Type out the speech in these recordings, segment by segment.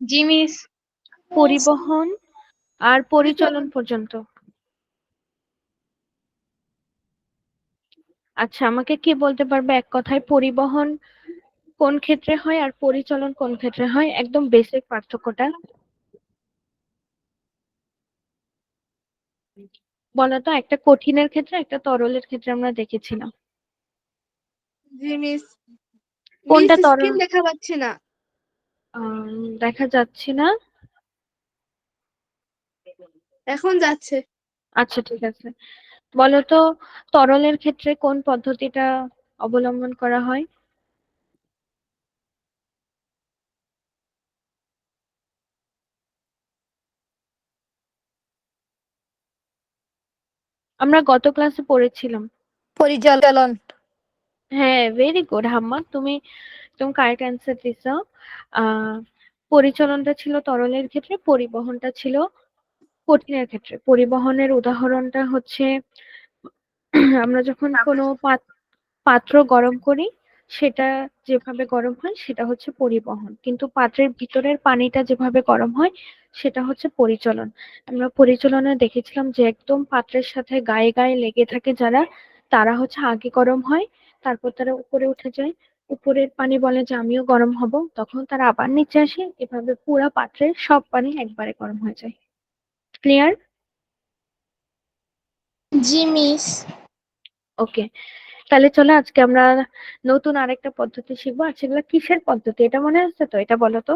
জি miss. পরিবহন আর পরিচালন পর্যন্ত। আচ্ছা, আমাকে কি বলতে পারবে এক কথায় পরিবহন কোন ক্ষেত্রে হয় আর পরিচালন কোন ক্ষেত্রে হয়, একদম বেসিক পার্থক্যটা বলতো। একটা কঠিনের ক্ষেত্রে একটা তরলের ক্ষেত্রে আমরা দেখেছিলাম। জি মিস। মিস কোনটা তরল? স্ক্রিন দেখা যাচ্ছে না। দেখা যাচ্ছে না। এখন যাচ্ছে। আচ্ছা ঠিক আছে, বলতো তরলের ক্ষেত্রে কোন পদ্ধতিটা অবলম্বন করা হয়? আমরা গত ক্লাসে পড়েছিলাম। পরিচালন। হ্যাঁ, ভেরি গুড হাম্মা, তুমি তুমি কারেক্ট অ্যান্সার দিছো। আহ পরিচালনটা ছিল তরলের ক্ষেত্রে, পরিবহনটা ছিল কঠিনের ক্ষেত্রে। পরিবহনের উদাহরণটা হচ্ছে আমরা যখন কোনো পাত্র গরম করি, সেটা যেভাবে গরম হয় সেটা হচ্ছে পরিবহন, কিন্তু পাত্রের ভিতরের পানিটা যেভাবে গরম হয় সেটা হচ্ছে পরিচলন। আমরা পরিচালনে দেখেছিলাম যে একদম পাত্রের সাথে গায়ে গায়ে লেগে থাকে যারা, তারা হচ্ছে আগে গরম হয়, তারপর তারা উপরে উঠে যায়, উপরের পানি বলে যে আমিও গরম হব, তখন তারা আবার নিচে আসে, এভাবে পুরা পাত্রের সব পানি একবারে গরম হয়ে যায়। ক্লিয়ার? জি মিস। ওকে, তাহলে চলো আজকে আমরা নতুন আরেকটা পদ্ধতি শিখবো। আর সেগুলো কিসের পদ্ধতি এটা মনে আছে তো? এটা বলো তো।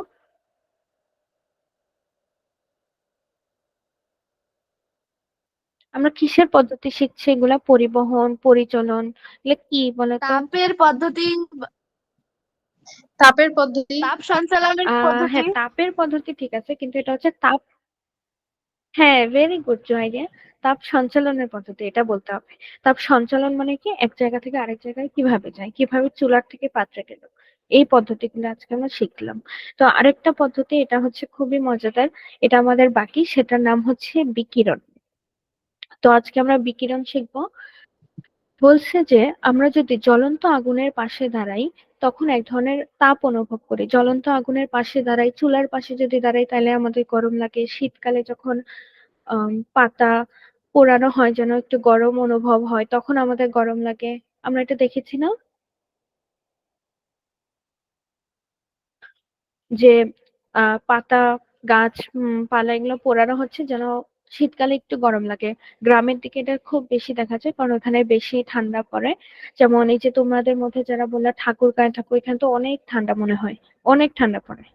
আমরা কিসের পদ্ধতি শিখছি? এগুলা পরিবহন, পরিচালন, এগুলা কি বলতো? তাপের পদ্ধতি। তাপের পদ্ধতি। তাপ সঞ্চালনের পদ্ধতি। হ্যাঁ, তাপের পদ্ধতি ঠিক আছে, কিন্তু এটা হচ্ছে তাপ। হ্যাঁ, ভেরি গুড আইডিয়া। তাপ সঞ্চালনের পদ্ধতি এটা বলতে হবে। তাপ সঞ্চালন মানে কি, এক জায়গা থেকে আরেক জায়গায় কিভাবে যায়, কিভাবে চুলার থেকে পাত্রে গেল, এই পদ্ধতিগুলো আজকে আমরা শিখলাম। তো আরেকটা পদ্ধতি, এটা হচ্ছে খুবই মজাদার, এটা আমাদের বাকি, সেটার নাম হচ্ছে বিকিরণ। তো আজকে আমরা বিকিরণ শিখবো। বলছে যে আমরা যদি জ্বলন্ত আগুনের পাশে দাঁড়াই, তখন এক ধরনের তাপ অনুভব করি। জ্বলন্ত আগুনের পাশে দাঁড়াই, চুলার পাশে যদি দাঁড়াই, তাহলে আমাদের গরম লাগে। শীতকালে যখন পাতা পোড়ানো হয়, যেন একটু গরম অনুভব হয়, তখন আমাদের গরম লাগে। আমরা এটা দেখেছি না, যে পাতা, গাছ, পালা এগুলো পোড়ানো হচ্ছে যেন শীতকালে একটু গরম লাগে। গ্রামের দিকে এটা খুব বেশি দেখা যায়, কারণ ওখানে বেশি ঠান্ডা পড়ে। যেমন এই যে তোমাদের মধ্যে যারা বললা ঠাকুরগাঁয়ে থাকো, এখানে তো অনেক ঠান্ডা মনে হয়, অনেক ঠান্ডা পড়ে।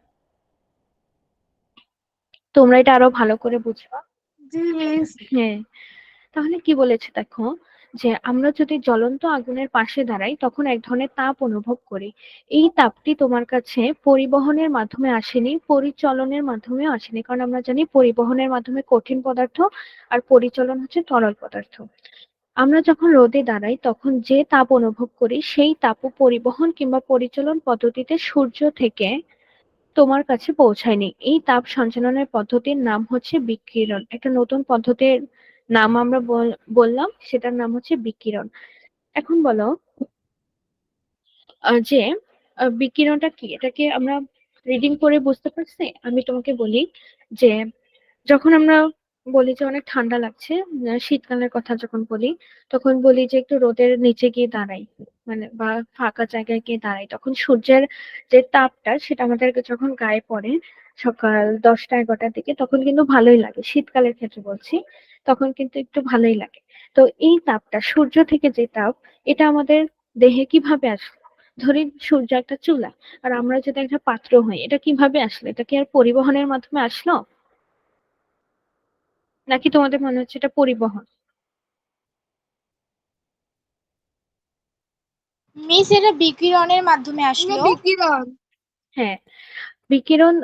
তোমরা এটা আরো ভালো করে বুঝবা। জি মিস। হ্যাঁ, তাহলে কি বলেছে দেখো, যে আমরা যদি জ্বলন্ত আগুনের পাশে দাঁড়াই, তখন এক ধরনের তাপ অনুভব করি। এই তাপটি তোমার কাছে পরিবহনের মাধ্যমে আসেনি, পরিচলনের মাধ্যমেও আসেনি, কারণ আমরা জানি পরিবহনের মাধ্যমে কঠিন পদার্থ আর পরিচলন হচ্ছে তরল পদার্থ। আমরা যখন রোদে দাঁড়াই, তখন যে তাপ অনুভব করি সেই তাপও পরিবহন কিংবা পরিচালন পদ্ধতিতে সূর্য থেকে তোমার কাছে পৌঁছায়নি। এই তাপ সঞ্চালনের পদ্ধতির নাম হচ্ছে বিকিরণ। একটা নতুন পদ্ধতির নাম আমরা বললাম, সেটার নাম হচ্ছে বিকিরণ। এখন বলো যে বিকিরণটা কি, এটাকে আমরা রিডিং করে বুঝতে পারছি? আমি তোমাকে বলি যে যখন আমরা বলি যে অনেক ঠান্ডা লাগছে, শীতকালের কথা যখন বলি, তখন বলি যে একটু রোদের নিচে গিয়ে দাঁড়াই, মানে বা ফাঁকা জায়গায় গিয়ে দাঁড়াই, তখন সূর্যের যে তাপটা সেটা আমাদের যখন গায়ে পড়ে সকাল 10টা 11টার দিকে, তখন কিন্তু ভালোই লাগে। শীতকালের ক্ষেত্রে বলছি, তখন কিন্তু একটু ভালোই লাগে। তো এই তাপটা, সূর্য থেকে যে তাপ, এটা আমাদের দেহে কিভাবে আসলো? ধরি সূর্য একটা চুলা, আর আমরা যদি একটা পাত্র হই, এটা কিভাবে আসলো? এটা কি আর পরিবহনের মাধ্যমে আসলো, নাকি তোমাদের মনে হচ্ছে এটা পরিবহন? মিস, এটা বিকিরণের মাধ্যমে এটা আসলো। বিকিরণ। হ্যাঁ, বিকিরণ।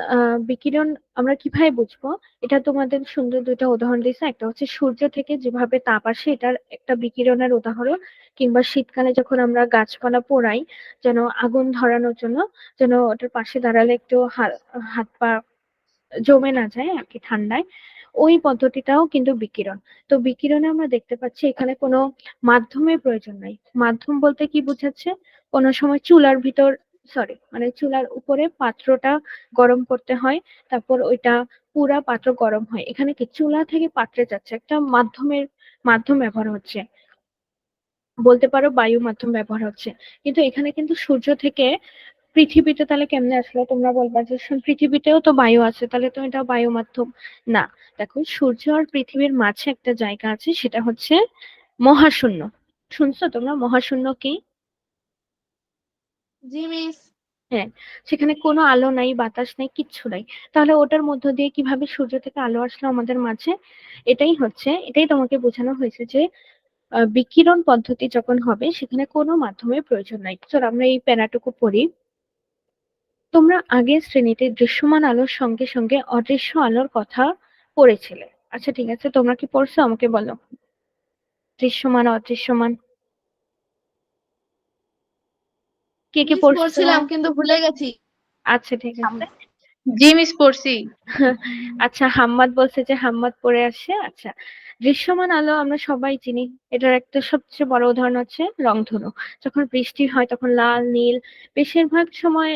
বিকিরণ আমরা কিভাবে বুঝবো? এটা তোমাদের সুন্দর দুইটা উদাহরণ দিয়েছে। একটা হচ্ছে সূর্য থেকে যেভাবে তাপ আসে, এটার একটা বিকিরণের উদাহরণ। কিংবা শীতকালে যখন আমরা গাছপালা পোড়াই, যেন আগুন ধরানোর জন্য, যেন ওটার পাশে দাঁড়ালে একটু হাত পা জমে না যায় আর কি ঠান্ডায়, ওই পদ্ধতিটাও কিন্তু বিকিরণ। তো বিকিরণে আমরা দেখতে পাচ্ছি এখানে কোনো মাধ্যমের প্রয়োজন নাই। মাধ্যম বলতে কি বোঝাচ্ছে? কোনো সময় চুলার ভিতর সরি মানে চুলার উপরে পাত্রটা গরম করতে হয়, তারপর ওইটা পুরা পাত্র গরম হয়। এখানে কি চুলা থেকে পাত্রে যাচ্ছে, একটা মাধ্যম ব্যবহার হচ্ছে, বলতে পারো বায়ু মাধ্যম ব্যবহার হচ্ছে। কিন্তু এখানে কিন্তু সূর্য থেকে পৃথিবীতে তাহলে কেমনে আসলো? তোমরা বলবা যে পৃথিবীতেও তো বায়ু আছে, তাহলে তো এটা বায়ু মাধ্যম না। দেখো, সূর্য আর পৃথিবীর মাঝে একটা জায়গা আছে, সেটা হচ্ছে মহাশূন্য। শুনছো তোমরা মহাশূন্য কি? জি মিস। হ্যাঁ, সেখানে কোনো আলো নাই, বাতাস নাই, কিচ্ছু নাই। তাহলে ওটার মধ্য দিয়ে কিভাবে সূর্য থেকে আলো আসলো আমাদের মাঝে? এটাই তোমাকে বোঝানো হয়েছে যে বিকিরণ পদ্ধতি যখন হবে সেখানে কোনো মাধ্যমের প্রয়োজন নাই। চলো আমরা এই প্যারাটুকু পড়ি। তোমরা আগের শ্রেণীতে দৃশ্যমান আলোর সঙ্গে সঙ্গে অদৃশ্য আলোর কথা পড়েছিলে। আচ্ছা ঠিক আছে, তোমরা কি পড়ছো আমাকে বলো। দৃশ্যমান অদৃশ্যমান কে কে মিস পড়ছো? পড়ছিলাম কিন্তু ভুলে গেছি। আচ্ছা ঠিক আছে। জি মিস পড়ছি। আচ্ছা, হাম্মাদ বলছে যে হাম্মাদ পড়ে আসে। আচ্ছা, দৃশ্যমান আলো আমরা সবাই চিনি। এটার একটা সবচেয়ে বড় উদাহরণ হচ্ছে রংধনু। যখন বৃষ্টি হয় তখন লাল নীল, বেশিরভাগ সময়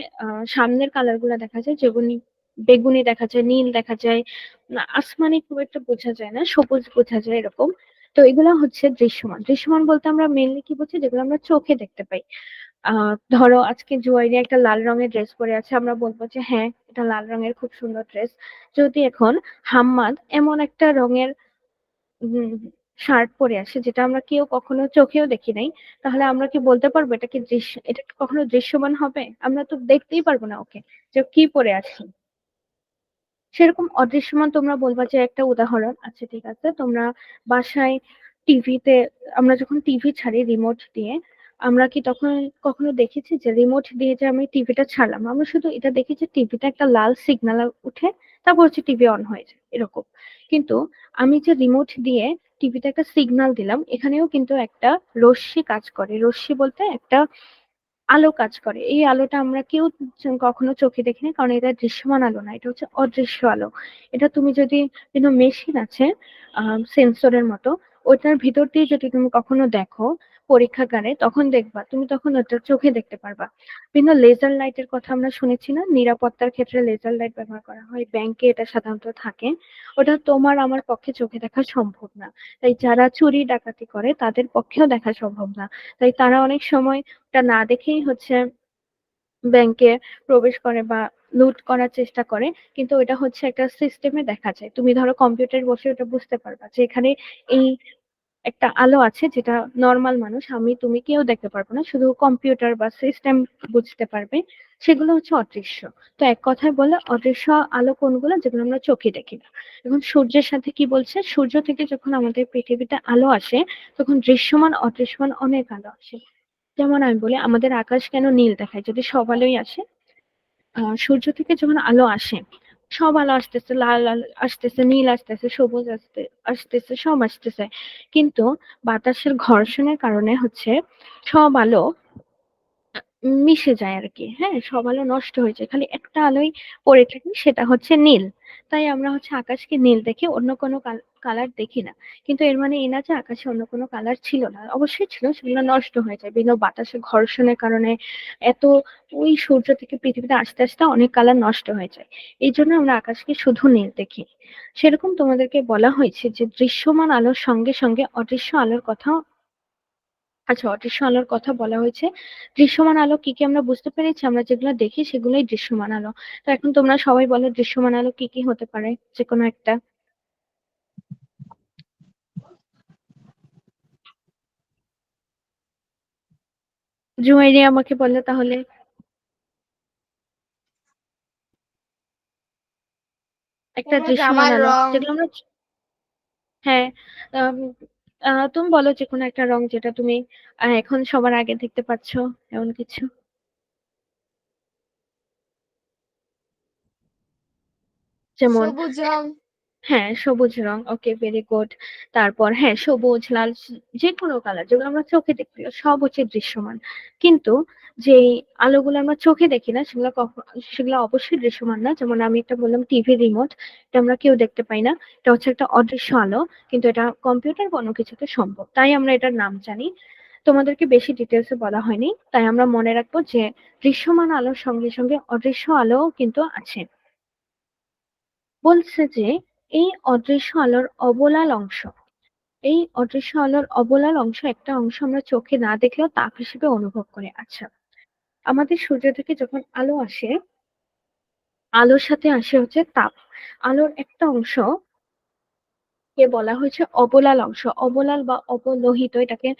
সামনের কালার গুলা দেখা যায়, যেগুলি বেগুনি দেখা যায়, নীল দেখা যায়, আসমানি খুব একটা বোঝা যায় না, সবুজ বোঝা যায় এরকম। তো এগুলা হচ্ছে দৃশ্যমান। দৃশ্যমান বলতে আমরা মেনলি কি বুঝি? যেগুলো আমরা চোখে দেখতে পাই। ধরো আজকে জুয়াইরি একটা লাল রঙের ড্রেস পরে আছে, আমরা বলবো যে হ্যাঁ এটা লাল রঙের খুব সুন্দর ড্রেস। যদি এখন হাম্মাদ এমন একটা রঙের শার্ট পরে আসে যেটা আমরা কেউ কখনো চোখেও দেখি নাই, তাহলে আমরা কি বলতে পারবো এটা কি কখনো দৃশ্যমান হবে? আমরা তো দেখতেই পারবো না ওকে, যে ও কি পরে আছে। সেরকম অদৃশ্যমান তোমরা বলবা যে একটা উদাহরণ। আচ্ছা ঠিক আছে, তোমরা বাসায় টিভিতে, আমরা যখন টিভি ছাড়ি রিমোট দিয়ে, আমরা কি তখন কখনো দেখেছি যে রিমোট দিয়ে যে আমি টিভিটা ছাড়লাম, আমরা শুধু এটা দেখি যে টিভিতে একটা লাল সিগন্যাল উঠে, তারপর হচ্ছে টিভি অন হয়ে যায় এরকম। কিন্তু আমি যে রিমোট দিয়ে টিভিতে একটা সিগন্যাল দিলাম, এখানেও কিন্তু একটা রশ্মি কাজ করে। রশ্মি বলতে একটা আলো কাজ করে। এই আলোটা আমরা কেউ কখনো চোখে দেখিনি, কারণ এটা দৃশ্যমান আলো না, এটা হচ্ছে অদৃশ্য আলো। এটা তুমি যদি বিভিন্ন মেশিন আছে সেন্সরের মতো, ওটার ভিতর দিয়ে যদি তুমি কখনো দেখো পরীক্ষাগারে, তখন দেখবা, তুমি তখন ওটা চোখে দেখতে পারবা। বিভিন্ন লেজার লাইটের কথা আমরা শুনেছি না, নিরাপত্তার ক্ষেত্রে লেজার লাইট ব্যবহার করা হয়, ব্যাংকে এটা সাধারণত থাকে। ওটা তোমার আমার পক্ষে চোখে দেখা সম্ভব না, তাই যারা চুরি ডাকাতি করে তাদের পক্ষেও দেখা সম্ভব না। তাই তারা অনেক সময় এটা না দেখেই হচ্ছে ব্যাংকে প্রবেশ করে বা লুট করার চেষ্টা করে। কিন্তু এটা হচ্ছে একটা সিস্টেমে দেখা যায়, তুমি ধরো কম্পিউটার বসে ওটা বুঝতে পারবা যে এখানে এই একটা আলো আছে, যেটা নর্মাল মানুষ আমি তুমি কেউ দেখতে পারবো না, শুধু কম্পিউটার বা সিস্টেম বুঝতে পারবে। সেগুলো হচ্ছে অদৃশ্য। তো এক কথায় বলে অদৃশ্য আলো কোনগুলো? যেগুলো আমরা চোখে দেখি না। এখন সূর্যের সাথে কি বলছে? সূর্য থেকে যখন আমাদের পৃথিবীতে আলো আসে, তখন দৃশ্যমান অদৃশ্যমান অনেক আলো আসে। যেমন আমি বলি, আমাদের আকাশ কেন নীল দেখায়? যদি সব আলোই আসে, সূর্য থেকে যখন আলো আসে, সব আলো আসতেছে, লাল আলো আসতেছে, নীল আসতেছে, সবুজ আসতেছে, সব আসতেছে। কিন্তু বাতাসের ঘর্ষণের কারণে হচ্ছে সব আলো মিশে যায় আর কি। হ্যাঁ, সব আলো নষ্ট হয়ে যায়, খালি একটা আলোই পড়ে থাকে, সেটা হচ্ছে নীল। তাই আমরা হচ্ছে আকাশকে নীল দেখি, অন্য কোনো কালার দেখি না। কিন্তু এর মানে এই না যে আকাশে অন্য কোনো কালার ছিল না, অবশ্যই ছিল, সেগুলো নষ্ট হয়ে যায় বিভিন্ন বাতাসের ঘর্ষণের কারণে। এত ওই সূর্য থেকে পৃথিবীতে আস্তে আস্তে অনেক কালার নষ্ট হয়ে যায়। এই জন্য আমরা আকাশকে শুধু নীল দেখি। সেরকম তোমাদেরকে বলা হয়েছে যে দৃশ্যমান আলোর সঙ্গে সঙ্গে অদৃশ্য আলোর কথা। আচ্ছা, অদৃশ্য আলোর কথা বলা হয়েছে। দৃশ্যমান আলো কি কি আমরা বুঝতে পেরেছি, আমরা যেগুলো দেখি সেগুলোই দৃশ্যমান আলো। তো এখন তোমরা সবাই বলো দৃশ্যমান আলো কি কি হতে পারে, যে কোনো একটা। জুয়াইরি আমাকে বললো তাহলে একটা কোনো দৃশ্যমান জামার আলো রং। যেগুলো আমরা, হ্যাঁ, আম, তুমি বলো যে কোনো একটা রং যেটা তুমি এখন সবার আগে দেখতে পাচ্ছ, এমন কিছু। যেমন, সবুজ রং। হ্যাঁ সবুজ রং, ওকে ভেরি গুড। তারপর হ্যাঁ সবুজ লাল, যে কোনো কালার যেগুলো আমরা চোখে দেখতে পাই, সব হচ্ছে দৃশ্যমান। কিন্তু যে আলোগুলো আমরা চোখে দেখি না, সেগুলো অবশ্যই দৃশ্যমান না। যেমন আমি একটা বললাম টিভি রিমোট, এটা আমরা কেউ দেখতে পাই না, এটা হচ্ছে একটা অদৃশ্য আলো। কিন্তু এটা কম্পিউটার বা অন্য কিছুতে সম্ভব, তাই আমরা এটার নাম জানি। তোমাদেরকে বেশি ডিটেলসে বলা হয়নি, তাই আমরা মনে রাখবো যে দৃশ্যমান আলোর সঙ্গে সঙ্গে অদৃশ্য আলোও কিন্তু আছে। বলছে যে এই অদৃশ্য আলোর অবলাল অংশ, এই অদৃশ্য আলোর অবলাল অংশ একটা অংশ আমরা চোখে না দেখলেও তাপ হিসেবে অনুভব করি। আচ্ছা, আমাদের সূর্য থেকে যখন আলো আসে, আলোর সাথে আসে হচ্ছে তাপ। আলোর একটা অংশ কে বলা হয়েছে অবলাল অংশ, অবলাল বা অবলোহিত। এটাকে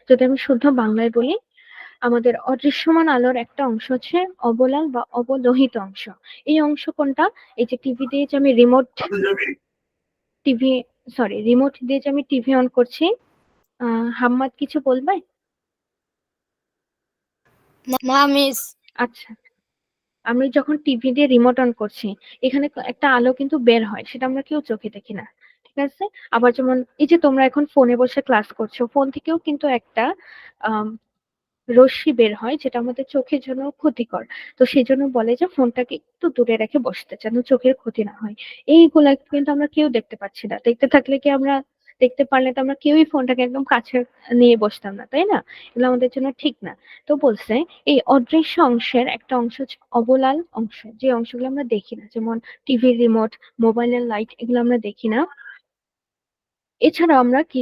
যদি আমি শুদ্ধ বাংলায় বলি, আমাদের অদৃশ্যমান আলোর একটা অংশ হচ্ছে অবলাল বা অবলোহিত অংশ। এই অংশ কোনটা? এই যে টিভি দিয়ে যে আমি টিভি রিমোট দিয়ে যে আমি টিভি অন করছি। হাম্মাদ কিছু বলবে? না মিস। আচ্ছা, আমি যখন টিভি দিয়ে রিমোট অন করছি, এখানে একটা আলো কিন্তু বের হয়, সেটা আমরা কেউ চোখে দেখি না, ঠিক আছে? আবার যেমন এই যে তোমরা এখন ফোনে বসে ক্লাস করছো, ফোন থেকেও কিন্তু একটা আহ রশ্মি বের হয়, যেটা আমাদের চোখের জন্য ক্ষতিকর। তো সেই জন্য বলে যে ফোনটাকে একটু দূরে রেখে বসতে, যেন চোখের ক্ষতি না হয়। এইগুলা কিন্তু আমরা কেউ দেখতে পাচ্ছি না। দেখতে থাকলে কি আমরা, দেখতে পারলে তো আমরা কেউই ফোনটাকে একদম কাছে নিয়ে বসতাম না, তাই না? এগুলো আমাদের জন্য ঠিক না। তো বলছে এই অদৃশ্য অংশের একটা অংশ হচ্ছে অবলাল অংশ, যে অংশগুলো আমরা দেখি না, যেমন টিভির রিমোট, মোবাইলের লাইট, এগুলো আমরা দেখি না। এছাড়াও আমরা কি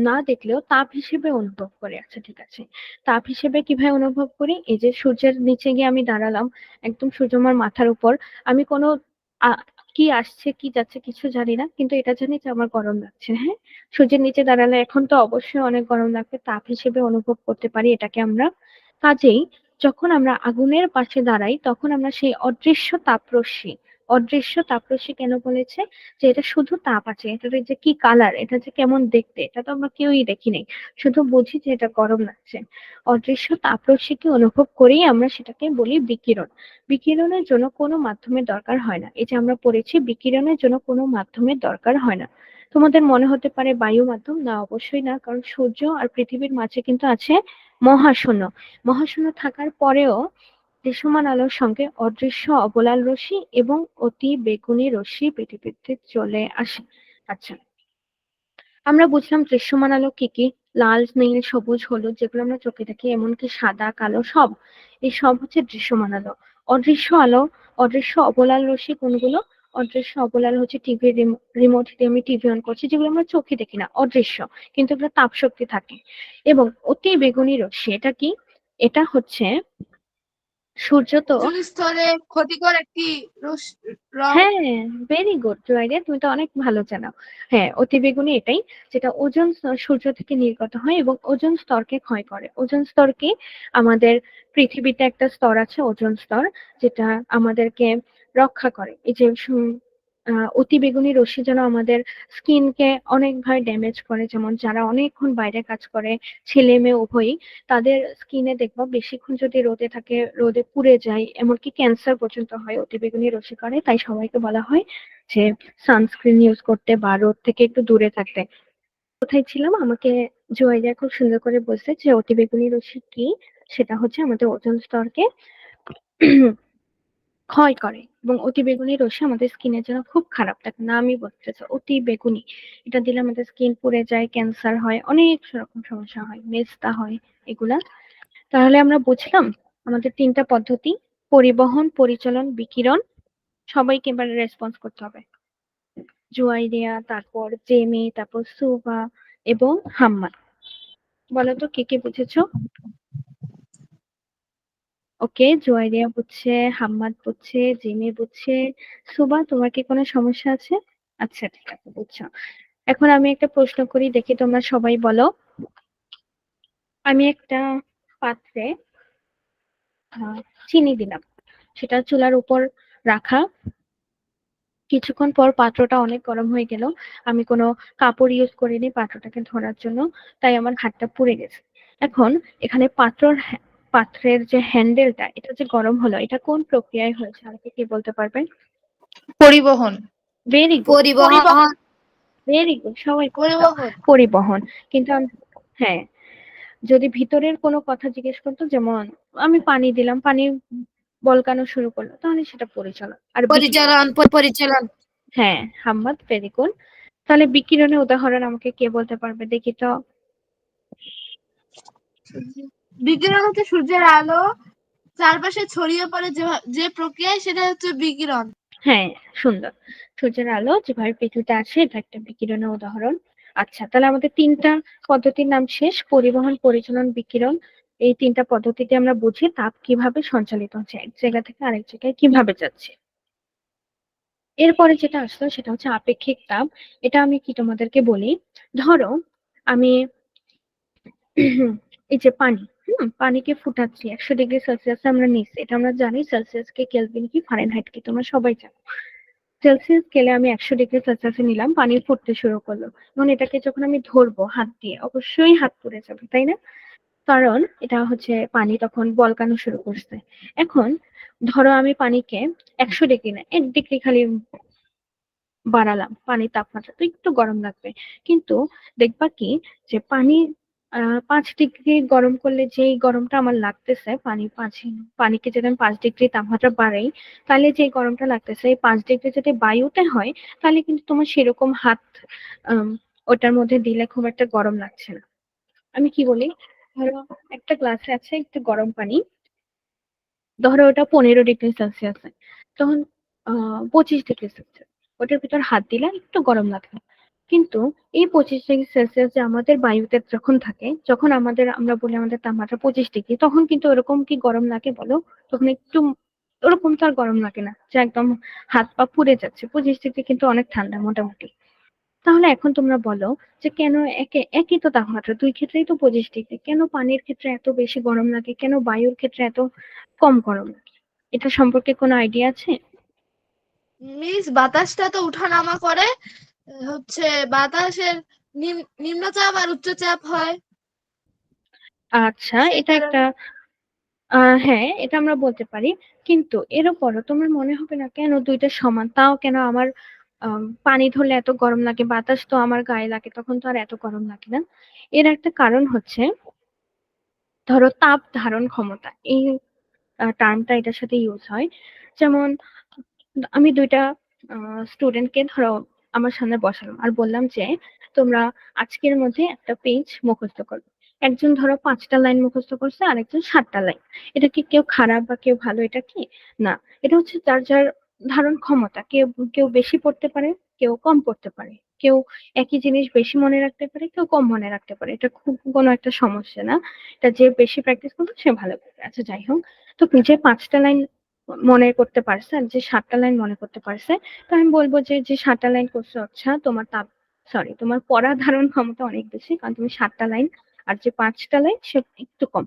না দেখলেও তাপ হিসেবে অনুভব করি। আচ্ছা ঠিক আছে, তাপ হিসেবে কিভাবে অনুভব করি? এই যে সূর্যের নিচে গিয়ে আমি দাঁড়ালাম, একদম সূর্য আমার মাথার উপর, আমি কোনো কি আসছে কি যাচ্ছে কিছু জানি না, কিন্তু এটা জানি যে আমার গরম লাগছে। হ্যাঁ, সূর্যের নিচে দাঁড়ালে এখন তো অবশ্যই অনেক গরম লাগবে, তাপ হিসেবে অনুভব করতে পারি এটাকে আমরা। কাজেই যখন আমরা আগুনের পাশে দাঁড়াই, তখন আমরা সেই অদৃশ্য তাপরশ্মি, অদৃশ্য তাপরশ্মি কেন বলেছে? যে এটা শুধু তাপ আছে, এটার যে কি কালার, এটা যে কেমন দেখতে, এটা তো আমরা কেউই দেখিনি, শুধু বুঝি যে এটা গরম লাগছে। অদৃশ্য তাপরশ্মিকে অনুভব করেই আমরা সেটাকে বলি বিকিরণ। বিকিরণের জন্য কোনো মাধ্যমের দরকার হয় না। এই যে আমরা পড়েছি বিকিরণের জন্য কোনো মাধ্যমের দরকার হয় না। তোমাদের মনে হতে পারে বায়ু মাধ্যম, না অবশ্যই না, কারণ সূর্য আর পৃথিবীর মাঝে কিন্তু আছে মহাশূন্য। মহাশূন্য থাকার পরেও দৃশ্যমান আলোর সঙ্গে অদৃশ্য অবলাল রশ্মি এবং অতি বেগুনি রশ্মি পৃথিবীতে চলে আসে। আচ্ছা, আমরা বুঝলাম দৃশ্যমান আলো কি কি। লাল, নীল, সবুজ, হলুদ, যেগুলো আমরা চোখে দেখি, এমনকি সাদা, কালো, সব, এই সব হচ্ছে দৃশ্যমান আলো। অদৃশ্য আলো, অদৃশ্য অবলাল রশ্মি কোনগুলো? অদৃশ্য অবলাল হচ্ছে টিভির রিমোট দিয়ে আমি টিভি অন করছি, যেগুলো আমরা চোখে দেখি না, অদৃশ্য, কিন্তু এগুলো তাপ শক্তি থাকে। এবং অতি বেগুনি রশ্মি, এটা কি? এটা হচ্ছে সূর্য তো, ওজোন স্তরে ক্ষতিকর একটি রং। হ্যাঁ, ভেরি গুড জুয়াইরিয়া, তুমি তো অনেক ভালো জানো। হ্যাঁ, অতিবেগুনি এটাই, যেটা ওজোন সূর্য থেকে নির্গত হয় এবং ওজোন স্তরকে ক্ষয় করে। ওজোন স্তর কি? আমাদের পৃথিবীতে একটা স্তর আছে ওজোন স্তর, যেটা আমাদেরকে রক্ষা করে। এই যে অতিবেগুনি রশ্মি যেন আমাদের স্কিনকে অনেকভাবে ড্যামেজ করে, যেমন যারা অনেকক্ষণ বাইরে কাজ করে, ছেলে মেয়ে উভয়ই, তাদের স্কিনে দেখবা বেশিক্ষণ যদি রোদে থাকে, রোদে পুড়ে যায়, এমনকি ক্যান্সার পর্যন্ত হয় অতিবেগুনি রশ্মি কারণে। তাই সবাইকে বলা হয় যে সানস্ক্রিন ইউজ করতে বা রোদ থেকে একটু দূরে থাকতে। কোথায় ছিলাম? আমাকে জুয়াইয়া খুব সুন্দর করে বলছে যে অতিবেগুনি রশ্মি কি, সেটা হচ্ছে আমাদের ওজোন স্তরকে ক্ষয় করে। এবং অতি বেগুনি রশ্মি আমাদের স্কিনের জন্য খুব খারাপ। দেখো না, আমি বলতেছি অতি বেগুনি, এটা দিলে আমাদের স্কিন পুড়ে যায়, ক্যান্সার হয়, অনেক রকম সমস্যা হয়, মেস্তা হয়, এগুলা। তাহলে আমরা বুঝলাম আমাদের তিনটা পদ্ধতি: পরিবহন, পরিচালন, বিকিরণ। সবাইকে এবার রেসপন্স করতে হবে। জুয়াইরিয়া, তারপর জেমি, তারপর সুভা এবং হাম্মাদ। বলো তো কে কে বুঝেছো? ওকে, জুয়াইরিয়া বুঝছে, হাম্মাদ বুঝছে, জিমি বুঝছে। সুবা, তোমার কি কোনো সমস্যা আছে? আচ্ছা ঠিক আছে, বুঝছো। এখন আমি একটা প্রশ্ন করি, দেখি তোমরা সবাই বলো। আমি একটা পাত্রে আহ, চিনি দিলাম, সেটা চুলার উপর রাখা। কিছুক্ষণ পর পাত্রটা অনেক গরম হয়ে গেল। আমি কোনো কাপড় ইউজ করিনি পাত্রটাকে ধরার জন্য, তাই আমার হাতটা পুড়ে গেছে। এখন এখানে পাত্রের যে হ্যান্ডেলটা, এটা যে গরম হলো, এটা কোন প্রক্রিয়ায় হয়েছে? আর কি বলতে পারবেন? পরিবহন। ভেরি গুড, পরিবহন। ভেরি গুড, সবাই খুব দাও। পরিবহন। পরিবহন। কিন্তু হ্যাঁ, যদি ভিতরের কোনো কথা জিজ্ঞেস করতো, যেমন আমি পানি দিলাম, পানি বলকানো শুরু করলো, তাহলে সেটা পরিচালন। আর পরিচালন। পরিচালন। হ্যাঁ, হাম্মাদ ভেরি গুড। তাহলে বিকিরণের উদাহরণ আমাকে কে বলতে পারবে দেখি তো? বিকিরণ হচ্ছে সূর্যের আলো চারপাশে ছড়িয়ে পড়ে যে প্রক্রিয়ায় সেটা হচ্ছে বিকিরণ। হ্যাঁ, সুন্দর। সূর্যের আলো যেভাবে পৃথিবীতে আসে এটা একটা বিকিরণের উদাহরণ। আচ্ছা, তাহলে আমাদের ৩টা পদ্ধতির নাম শেষ। পরিবহন, পরিচালন, বিকিরণ। এই ৩টা পদ্ধতিতে আমরা বুঝি তাপ কিভাবে সঞ্চালিত হচ্ছে, এক জায়গা থেকে আরেক জায়গায় কিভাবে যাচ্ছে। এরপরে যেটা আসলো সেটা হচ্ছে আপেক্ষিক তাপ। এটা আমি কি তোমাদেরকে বলি, ধরো আমি এই যে পানি, পানিকে ফুটাচ্ছি ১০০°C আমরা নিচ্ছি, এটা আমরা জানি সেলসিয়াস কে কেলভিন কি ফারেনহাইট কি তোমরা সবাই জানো। সেলসিয়াস স্কেলে আমি ১০০°C নিলাম, পানি ফুটতে শুরু করলো। এখন এটাকে যখন আমি ধরবো হাত দিয়ে, অবশ্যই হাত পুড়ে যাবে, তাই না? কারণ এটা হচ্ছে পানি তখন বলকানো শুরু করছে। এখন ধরো আমি পানিকে ১০০° না ১ ডিগ্রি খালি বাড়ালাম, পানির তাপমাত্রা তো একটু গরম লাগবে, কিন্তু দেখবা কি যে পানি ৫ ডিগ্রি গরম করলে যেই গরমটা আমার লাগতেছে, পানিকে যদি আমি ৫ ডিগ্রি তাপমাত্রা বাড়াই, তাহলে যে গরমটা লাগতেছে এই ৫ ডিগ্রি যদি বায়ুতে হয়, তাহলে কিন্তু তোমার সেরকম হাত আম, ওটার মধ্যে দিলে খুব একটা গরম লাগছে না। আমি কি বলি, ধরো একটা গ্লাসে আছে একটু গরম পানি, ধরো ওটা ১৫°C, তখন ২৫°C, ওটার ভিতর হাত দিলে একটু গরম লাগবে। কিন্তু এই ২৫°C যে আমাদের বায়ুতে যখন থাকে, যখন আমরা বলি আমাদের তাপমাত্রা ২৫°, তখন কিন্তু ওরকম কি গরম লাগে বলো? তখন একটু ওরকম তো আর গরম লাগে না যে একদম হাত পা পুড়ে যাচ্ছে। ২৫° কিন্তু অনেক ঠান্ডা মোটামুটি। তাহলে এখন তোমরা বলো যে কেন একই তো তাপমাত্রা, দুই ক্ষেত্রেই তো ২৫°, কেন পানির ক্ষেত্রে এত বেশি গরম লাগে, কেন বায়ুর ক্ষেত্রে এত কম গরম লাগে? এটা সম্পর্কে কোনো আইডিয়া আছে? মিস বাতাসটা তো উঠানামা করে, হচ্ছে বাতাসের নিম্নচাপ আর উচ্চচাপ হয় আচ্ছা, সেই এটা কারণে। একটা হ্যাঁ, এটা আমরা বলতে পারি। কিন্তু এরপরও তোমার মনে হবে না কেন দুইটা সমান? তাও কেন আমার পানি ধরলে এত গরম লাগে, বাতাস তো আমার গায়ে লাগে তখন তো আর এত গরম লাগে না? এর একটা কারণ হচ্ছে, ধরো তাপ ধারণ ক্ষমতা, এই টার্মটা এটার সাথে ইউজ হয়। যেমন আমি দুইটা স্টুডেন্টকে ধরো আমার সামনে বসালাম আর বললাম যে তোমরা আজকের মধ্যে একটা পেজ মুখস্থ করো। একজন ধরো ৫টা লাইন মুখস্থ করছে, আরেকজন ৭টা লাইন। এটা কি কেউ খারাপ বা কেউ ভালো, এটা কি না, এটা হচ্ছে যার যার ধারণ ক্ষমতা। কেউ কেউ বেশি পড়তে পারে, কেউ কম পড়তে পারে, কেউ একই জিনিস বেশি মনে রাখতে পারে, কেউ কম মনে রাখতে পারে। এটা খুব কোনো একটা সমস্যা না, এটা যে বেশি প্র্যাকটিস করবে সে ভালো করবে। আচ্ছা যাই হোক, তো যে ৫টা লাইন মনে করতে পারছে আর যে ৭টা লাইন মনে করতে পারছে, তো আমি বলবো যে ৭টা লাইন করছো, আচ্ছা তোমার তোমার পড়া ধারণ ক্ষমতা অনেক বেশি, কারণ তুমি ৭টা লাইন, আর যে ৫টা লাইন সে একটু কম।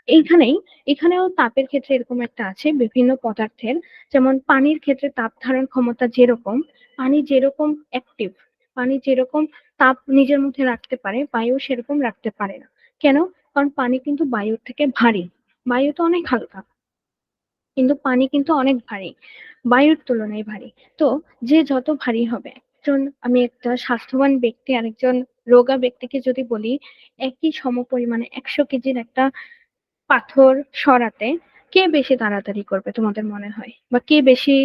এইখানেই এখানেও তাপের ক্ষেত্রে এরকম একটা আছে বিভিন্ন পদার্থের, যেমন পানির ক্ষেত্রে তাপ ধারণ ক্ষমতা যেরকম, পানি যেরকম অ্যাক্টিভ, পানি যেরকম তাপ নিজের মধ্যে রাখতে পারে, বায়ু সেরকম রাখতে পারে না। কেন? কারণ পানি কিন্তু বায়ুর থেকে ভারী, বায়ু তো অনেক হালকা, কিন্তু পানি কিন্তু অনেক ভারী, বায়ুর তুলনায় ভারী। তো যে যত ভারী হবে, আমি একটা স্বাস্থ্যবান ব্যক্তি আর একজন রোগা ব্যক্তিকে যদি বলি একই সমপরিমাণে ১০০ কেজির একটা পাথর সরাতে, কে বেশি তাড়াতাড়ি করবে তোমাদের মনে হয়, বা কে বেশি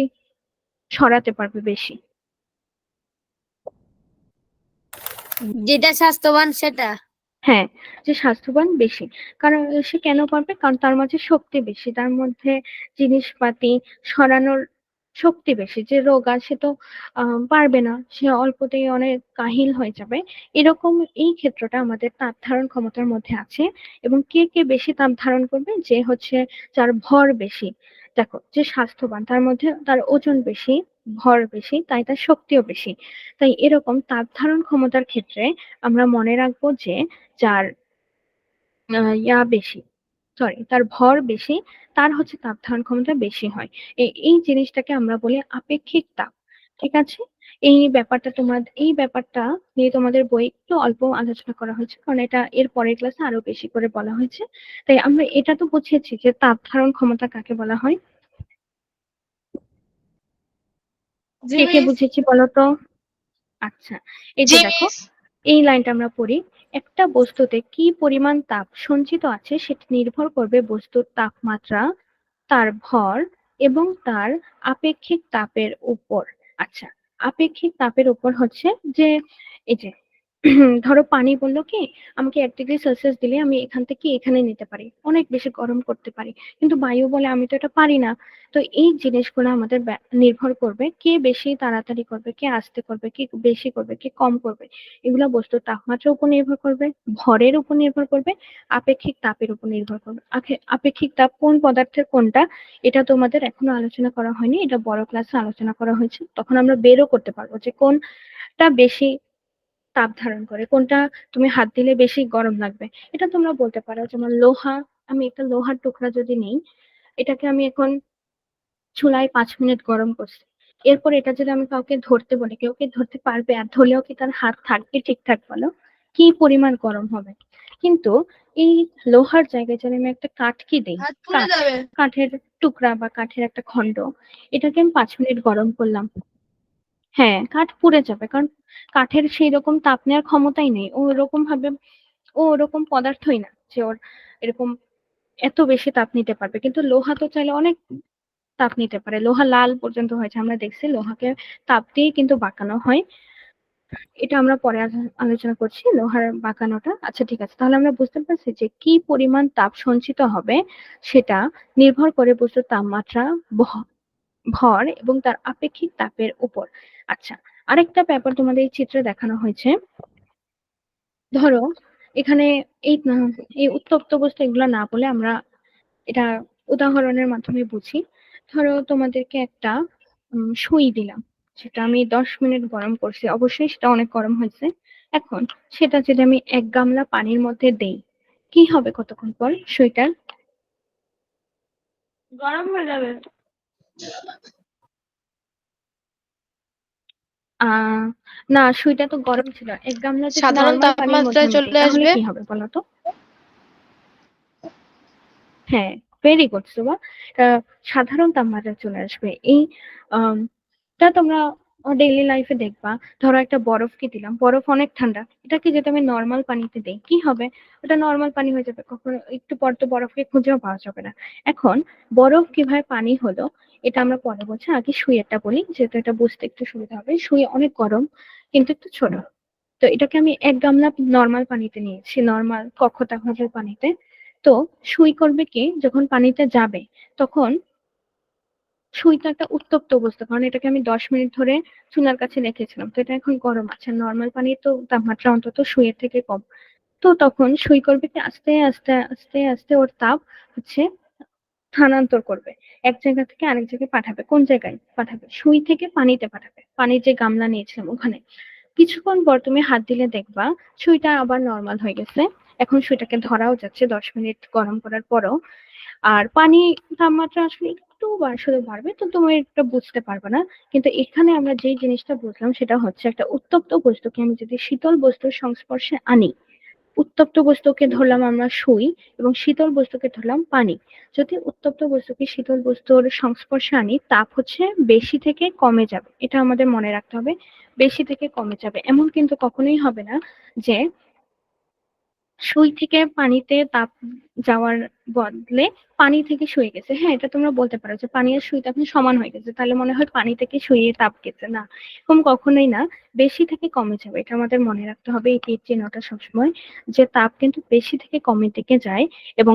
সরাতে পারবে বেশি? যেটা স্বাস্থ্যবান সেটা। হ্যাঁ, যে স্বাস্থ্যবান বেশি। কারণ সে কেন পারবে? কারণ তার মাঝে শক্তি বেশি, তার মধ্যে জিনিসপাতি সরানোর শক্তি বেশি। যে রোগা সে তো পারবে না, সে অল্পতেই অনেক কাহিল হয়ে যাবে। এরকম এই ক্ষেত্রটা আমাদের তাপ ধারণ ক্ষমতার মধ্যে আছে। এবং কে কে বেশি তাপ ধারণ করবে? যে হচ্ছে যার ভর বেশি। দেখো, যে স্বাস্থ্যবান তার মধ্যে তার ওজন বেশি, ভর বেশি, তাই তার শক্তিও বেশি। তাই এরকম তাপ ধারণ ক্ষমতার ক্ষেত্রে আমরা মনে রাখবো যে যার বেশি, তার ভর বেশি, তার হচ্ছে তাপ ধারণ ক্ষমতা বেশি হয়। এই জিনিসটাকে আমরা বলি আপেক্ষিক তাপ। ঠিক আছে? এই ব্যাপারটা নিয়ে তোমাদের বই একটু অল্প আলোচনা করা হয়েছে, কারণ এটা এর পরের ক্লাসে আরো বেশি করে বলা হয়েছে। তাই আমরা এটা তো বুঝেছি যে তাপ ধারণ ক্ষমতা কাকে বলা হয়। জি কে কে মিস। বুঝেছি বলো তো? আচ্ছা, এই যে দেখো, এই লাইনটা আমরা পড়ি, একটা বস্তুতে কি পরিমাণ তাপ সঞ্চিত আছে সেটা নির্ভর করবে বস্তুর তাপমাত্রা, তার ভর এবং তার আপেক্ষিক তাপের উপর। আচ্ছা, আপেক্ষিক তাপের উপর হচ্ছে যে এই যে ধরো পানি বললো কি আমাকে 1 ডিগ্রি সেলসিয়াস দিলে আমি এখান থেকে এখানে নিতে পারি, অনেক বেশি গরম করতে পারি। কিন্তু বায়ু বলে আমি তো এটা পারি না। তো এই জিনিসগুলো আমাদের নির্ভর করবে কে বেশি তাড়াতাড়ি করবে, কে আস্তে করবে, কে বেশি করবে, কে কম করবে। এগুলো বস্তুর তাপমাত্রার উপর নির্ভর করবে, ভরের উপর নির্ভর করবে, আপেক্ষিক তাপের উপর নির্ভর করবে। আপেক্ষিক তাপ কোন পদার্থের কোনটা এটা তোমাদের এখনো আলোচনা করা হয়নি, এটা বড় ক্লাসে আলোচনা করা হয়েছে, তখন আমরা বেরও করতে পারবো যে কোনটা বেশি তাপ ধারণ করে, কোনটা তুমি হাত দিলে বেশি গরম লাগবে। এটা তোমরা বলতে পারো। যেমন লোহা, আমি একটা লোহার টুকরা যদি নেই, এটাকে আমি এখন চুলায় 5 মিনিট গরম করছি, এরপর এটা যদি আমি কাউকে ধরতে বলি, কেউ কি ধরতে পারবে? আর ধরলেও কি তার হাত থাকবে ঠিকঠাক? বলো, কি পরিমাণ গরম হবে। কিন্তু এই লোহার জায়গায় যদি আমি একটা কাঠ কি দিই, হাত পুড়ে যাবে। কাঠের টুকরা বা কাঠের একটা খণ্ড, এটাকে আমি 5 মিনিট গরম করলাম, হ্যাঁ কাঠ পুড়ে যাবে, কারণ কাঠের সেই রকম তাপ নেওয়ার ক্ষমতাই নেই। ও ওরকম পদার্থই না যে ওর এরকম এত বেশি তাপ নিতে পারবে। কিন্তু লোহা তো চাইলে অনেক তাপ নিতে পারে, লোহা লাল পর্যন্ত হয়েছে, আমরা দেখছি লোহাকে তাপ দিয়ে কিন্তু বাঁকানো হয়। এটা আমরা পরে আলোচনা করছি লোহার বাঁকানোটা। আচ্ছা ঠিক আছে, তাহলে আমরা বুঝতে পারছি যে কি পরিমাণ তাপ সঞ্চিত হবে সেটা নির্ভর করে বস্তুর তাপমাত্রা, ভর এবং তার আপেক্ষিক তাপের উপর। আচ্ছা, আরেকটা ব্যাপার তোমাদের এই চিত্রে দেখানো হয়েছে। ধরো এখানে এই এই উত্তপ্ত বস্তু এগুলো না বলে আমরা এটা উদাহরণের মাধ্যমে বুঝি। ধরো তোমাদেরকে একটা সুই দিলাম, সেটা আমি 10 মিনিট গরম করছি, অবশ্যই সেটা অনেক গরম হয়েছে। এখন সেটা যদি আমি 1 গামলা পানির মধ্যে দেই, কি হবে কতক্ষণ পর সুইটার? গরম হয়ে যাবে। আহ না, সুইটা তো গরম ছিল। 1 গামলা যদি সাধারণ নর্মাল পানির মধ্যে তাপমাত্রায় আমি দিই চলে তাহলে আসবে। কি হবে বলো তো? হ্যাঁ, ভেরি গুড সুবা। সাধারণ তাপমাত্রায় চলে আসবে। এই আম, টা তোমরা ডেইলি লাইফে দেখবা। ধরো একটা বরফকে দিলাম, বরফ অনেক ঠান্ডা, এটাকে যদি আমি নর্মাল পানিতে দিই কি হবে? ওটা নর্মাল পানি হয়ে যাবে, কখনো একটু পর তো বরফকে খুঁজেও পাওয়া যাবে না। এখন বরফ কিভাবে পানি হলো এটা আমরা পরে বলছি, আগে সুইয়েরটা বলি যেহেতু এটা বুঝতে একটু সুবিধা হবে। সুই অনেক গরম কিন্তু একটু ছোট। তো এটাকে আমি 1 গামলা নর্মাল পানিতে নিয়েছি, নর্মাল কক্ষ তাপমাত্রার পানিতে। তো সুই করবে কি, যখন পানিতে যাবে তখন সুইটা একটা উত্তপ্ত অবস্থা, কারণ এটাকে আমি 10 মিনিট ধরে চুলার কাছে রেখেছিলাম, তো এটা এখন গরম আছে। নর্মাল পানি তো তাপমাত্রা অন্তত সুইয়ের থেকে কম। তো তখন সুই করবে কি, আস্তে আস্তে আস্তে আস্তে ওর তাপ হচ্ছে স্থানান্তর করবে, এক জায়গা থেকে আরেক জায়গায় পাঠাবে। কোন জায়গায় পাঠাবে? সুই থেকে পানিতে পাঠাবে, পানির যে গামলা নিয়েছিলাম ওখানে। কিছুক্ষণ পর তুমি হাত দিলে দেখবা সুইটা আবার নর্মাল হয়ে গেছে। এখন সুইটাকে ধরাও যাচ্ছে 10 মিনিট গরম করার পরও। আর পানি তাপমাত্রা আসলে একটু শুধু বাড়বে, তো তুমি এটা বুঝতে পারবে না। কিন্তু এখানে আমরা যে জিনিসটা বুঝলাম সেটা হচ্ছে একটা উত্তপ্ত বস্তুকে আমি যদি শীতল বস্তুর সংস্পর্শে আনি, উত্তপ্ত বস্তুকে ধরলাম আমরা সুই এবং শীতল বস্তুকে ধরলাম পানি। যদি উত্তপ্ত বস্তুকে শীতল বস্তুর সংস্পর্শে আনি, তাপ হচ্ছে বেশি থেকে কমে যাবে, এটা আমাদের মনে রাখতে হবে। বেশি থেকে কমে যাবে, এমন কিন্তু কখনোই হবে না যে সুই থেকে পানিতে তাপ যাওয়ার বদলে পানি থেকে সুই গেছে। হ্যাঁ, এটা তোমরা বলতে পারো যে পানি আর সুই তখন সমান হয়ে গেছে, তাহলে মনে হয় পানি থেকে সুইয়ে তাপ গেছে। না, এরকম কখনোই না, বেশি থেকে কমে যাবে, এটা আমাদের মনে রাখতে হবে। এই তীর চিহ্নটা সবসময়, যে তাপ কিন্তু বেশি থেকে কমের দিকে যায়। এবং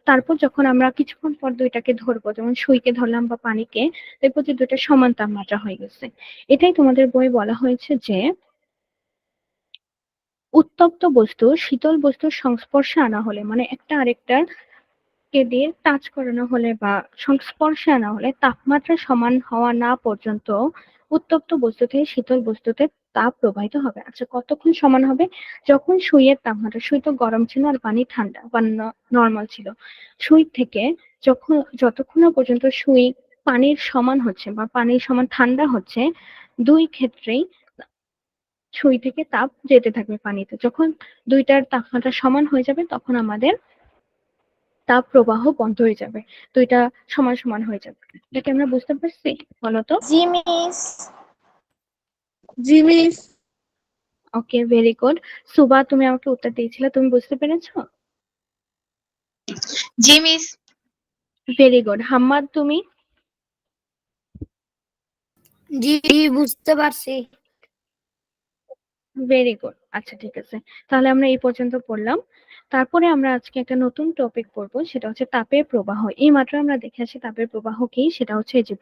তারপর যখন আমরা কিছুক্ষণ পর দুইটাকে ধরবো, যেমন সুইকে ধরলাম বা পানিকে, দেখবো যে দুইটা সমান তাপমাত্রা হয়ে গেছে। এটাই তোমাদের বই বলা হয়েছে যে উত্তপ্ত বস্তু শীতল বস্তুর সংস্পর্শে আনা হলে, মানে একটা আরেকটার কে দিয়ে টাচ করানো হলে বা সংস্পর্শে আনা হলে, তাপমাত্রা সমান হওয়া না পর্যন্ত উত্তপ্ত বস্তু থেকে শীতল বস্তুতে তাপ প্রবাহিত হবে। আচ্ছা, কতক্ষণ সমান হবে? যখন সুইয়ের তাপমাত্রা, সুই তো গরম ছিল আর পানি ঠান্ডা বা নর্মাল ছিল, সুই থেকে যতক্ষণ না পর্যন্ত সুই পানির সমান হচ্ছে বা পানির সমান ঠান্ডা হচ্ছে, দুই ক্ষেত্রেই সুই থেকে তাপ যেতে থাকবে পানিতে। যখন দুইটার তাপমাত্রা সমান হয়ে যাবে তখন আমাদের তাপ প্রবাহ বন্ধ হয়ে যাবে, দুইটা সমান সমান হয়ে যাবে। এটা কি আমরা বুঝতে পারছি বলতো? জি মিস। জি miss. Okay, very good. Suba, তুমি আমাকে উত্তর দিয়েছিলে, তুমি বুঝতে পেরেছো? জি মিস। Very good. হাম্মাদ, তুমি? জি বুঝতে পারছি। Very good. আচ্ছা ঠিক আছে, তাহলে আমরা এই পর্যন্ত পড়লাম। তারপরে আমরা আজকে একটা নতুন টপিক পড়বো, সেটা হচ্ছে তাপের প্রবাহ। এই মাত্র আমরা দেখে আসি তাপের প্রবাহ কি। সেটা হচ্ছে এই যে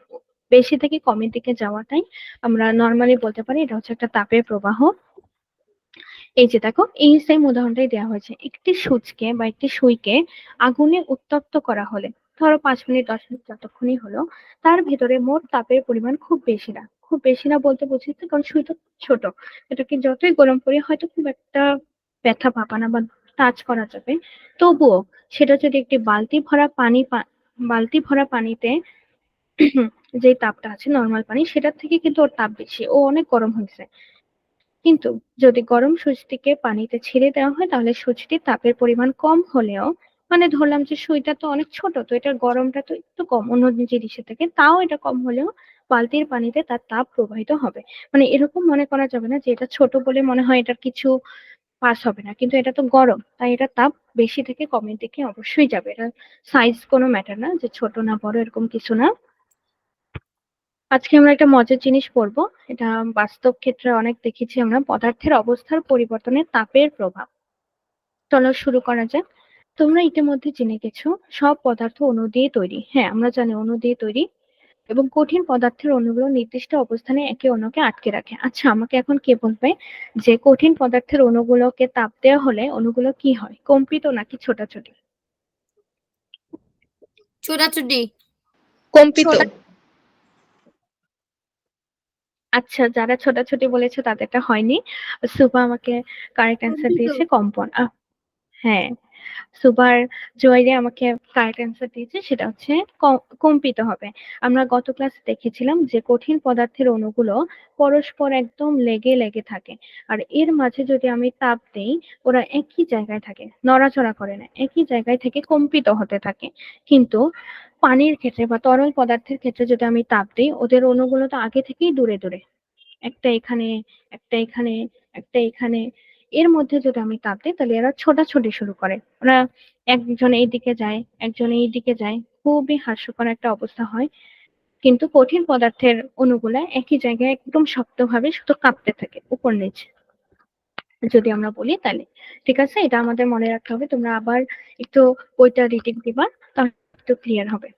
বেশি থেকে কমের দিকে যাওয়াটাই আমরা নর্মালি বলতে পারি এটা হচ্ছে একটা তাপের প্রবাহ। এই যে দেখো, এই সেম উদাহরণটাই দেওয়া হয়েছে। একটি সুচকে বা একটি সুইকে আগুনে উত্তপ্ত করা হলে, ধরো 5 মিনিট 10 মিনিট যতক্ষণই হলো, তার ভেতরে মোট তাপের পরিমাণ খুব বেশি না। খুব বেশি না বলতে বুঝিতে, কারণ সুই তো ছোট, এটাকে যতই গরম করি হয়তো খুব একটা ব্যথা পাবা না বা টাচ করা যাবে। তবুও সেটা যদি একটি বালতি ভরা পানিতে যে তাপটা আছে নর্মাল পানি, সেটার থেকে কিন্তু ওর তাপ বেশি, ও অনেক গরম হয়েছে। কিন্তু যদি গরম সুচটিকে পানিতে ছেড়ে দেওয়া হয়, তাহলে সুচটির তাপের পরিমাণ কম হলেও, মানে ধরলাম যে সুইটা তো অনেক ছোট, তো এটার গরমটা তো একটু কম অন্য জিনিসের থেকে, তাও এটা কম হলেও বালতির পানিতে তার তাপ প্রবাহিত হবে। মানে এরকম মনে করা যাবে না যে এটা ছোট বলে মনে হয় এটার কিছু পাস হবে না, কিন্তু এটা তো গরম, তাই এটা তাপ বেশি থেকে কমের দিকে অবশ্যই যাবে। এটা সাইজ কোনো ম্যাটার না, যে ছোট না বড় এরকম কিছু না। আজকে আমরা একটা মজার জিনিস পড়বো, এটা বাস্তব ক্ষেত্রে অনেক দেখেছি আমরা, পদার্থের অবস্থার পরিবর্তনে তাপের প্রভাব। চলো শুরু করা যাক। তোমরা ইতিমধ্যে জেনে গেছো সব পদার্থ অণু দিয়ে তৈরি। হ্যাঁ, আমরা জানি অণু দিয়ে তৈরি, এবং কঠিন পদার্থের অণুগুলো নির্দিষ্ট অবস্থানে একে অন্যকে আটকে রাখে। আচ্ছা, আমাকে এখন কে বলবে যে কঠিন পদার্থের অণুগুলোকে তাপ দেওয়া হলে অণুগুলো কি হয়, কম্পিত নাকি ছোটাছুটি? ছোটাছুটি। কম্পিত। আচ্ছা, যারা ছোটাছুটি বলেছে তাদেরটা হয়নি। সুপা আমাকে কারেক্ট অ্যান্সার কম্পিত। দিয়েছে কম্পন। হ্যাঁ, সুপার জুয়াইরি আমাকে কারেক্ট অ্যান্সার দিয়েছে, সেটা হচ্ছে কম্পিত হবে। আমরা গত ক্লাসে দেখেছিলাম যে কঠিন পদার্থের অণুগুলো পরস্পর একদম লেগে লেগে থাকে, আর এর মাঝে যদি আমি তাপ দেই, ওরা একই জায়গায় থাকে, নড়াচড়া করে না, একই জায়গায় থেকে কম্পিত হতে থাকে। কিন্তু পানির ক্ষেত্রে বা তরল পদার্থের ক্ষেত্রে যদি আমি তাপ দিই, ওদের অণুগুলো তো আগে থেকেই দূরে দূরে, একটা এখানে, একটা এখানে, একটা এখানে। এর মধ্যে যদি আমি তাপ দিই, তাহলে এরা ছোটাছুটি শুরু করে। ওরা একজন এই দিকে যায়, একজন এই দিকে যায়, খুবই হাস্যকর একটা অবস্থা হয়। কিন্তু কঠিন পদার্থের অণুগুলা একই জায়গায় একদম শক্তভাবে শুধু কাঁপতে থাকে উপর নিচে, যদি আমরা বলি তাহলে। ঠিক আছে, এটা আমাদের মনে রাখতে হবে। তোমরা আবার একটু বইটা রিডিং দিবা, তাহলে একটু ক্লিয়ার হবে।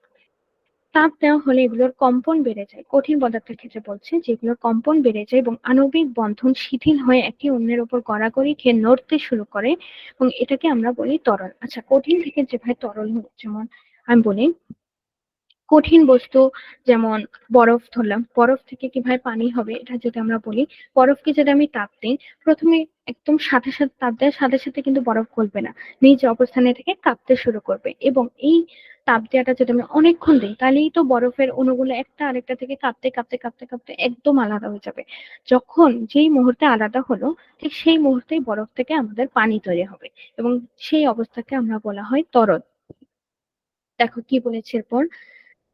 তাপ দেওয়া হলে এগুলোর কম্পন বেড়ে যায়। কঠিন পদার্থের ক্ষেত্রে বলছে যেগুলোর কম্পন বেড়ে যায় এবং আণবিক বন্ধন শিথিল হয়ে একে অন্যের উপর গড়াগড়ি খেয়ে নড়তে শুরু করে, এবং এটাকে আমরা বলি তরল। আচ্ছা, কঠিন থেকে যেভাবে তরল হয়, যেমন আমি বলি কঠিন বস্তু, যেমন বরফ ধরলাম, বরফ থেকে কিভাবে পানি হবে, এটা যদি আমরা বলি, বরফকে যদি আমি তাপ দিই, প্রথমে একদম সাথে সাথে তাপ দেওয়ার সাথে সাথে কিন্তু বরফ গলবে না, নিজ অবস্থানে থেকে কাঁপতে শুরু করবে। এবং এই তাপ দেওয়াটা যদি আমি অনেকক্ষণ দিই, তাহলেই তো বরফের অণুগুলো একটা আরেকটা থেকে কাঁপতে কাঁপতে কাঁপতে কাঁপতে একদম আলাদা হয়ে যাবে। যখন যেই মুহূর্তে আলাদা হলো, ঠিক সেই মুহূর্তেই বরফ থেকে আমাদের পানি তৈরি হবে, এবং সেই অবস্থাকে আমরা বলা হয় তরল। দেখো কি বলেছে এরপর,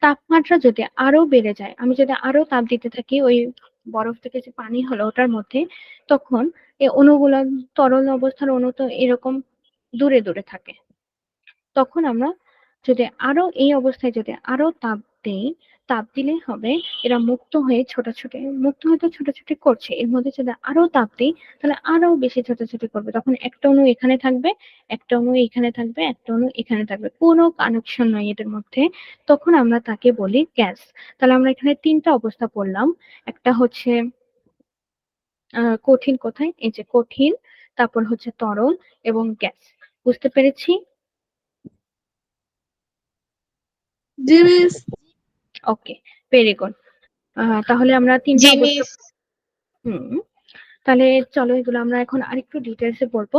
তাপমাত্রা যদি আরো বেড়ে যায়, আমি যদি আরো তাপ দিতে থাকি ওই বরফ থেকে যে পানি হলো ওটার মধ্যে, তখন এই অণুগুলো, তরল অবস্থার অণু তো এরকম দূরে দূরে থাকে, তখন আমরা যদি আরো এই অবস্থায় যদি আরো তাপ দেই, তাপ দিলে হবে এরা মুক্ত হয়ে তো ছোটাছুটি করছে, এর মধ্যে যদি আরো তাপ দিই, তাহলে আরো বেশি ছোটাছুটি করবে। তখন একটা অণু এখানে থাকবে, একটা অণু এখানে থাকবে, একটা অণু এখানে থাকবে, কোনো কানেকশন নয় এদের মধ্যে। তখন আমরা তাকে বলি গ্যাস। তাহলে আমরা এখানে তিনটা অবস্থা পড়লাম। একটা হচ্ছে কঠিন, কোথায়, এই যে কঠিন, তারপর হচ্ছে তরল এবং গ্যাস। বুঝতে পেরেছি? জি মিস। Okay, very good. তাহলে আমরা তিনটা জি অবস্থা। মিস। হুম, তাহলে চলো এগুলো আমরা এখন আরেকটু ডিটেলসে বলবো।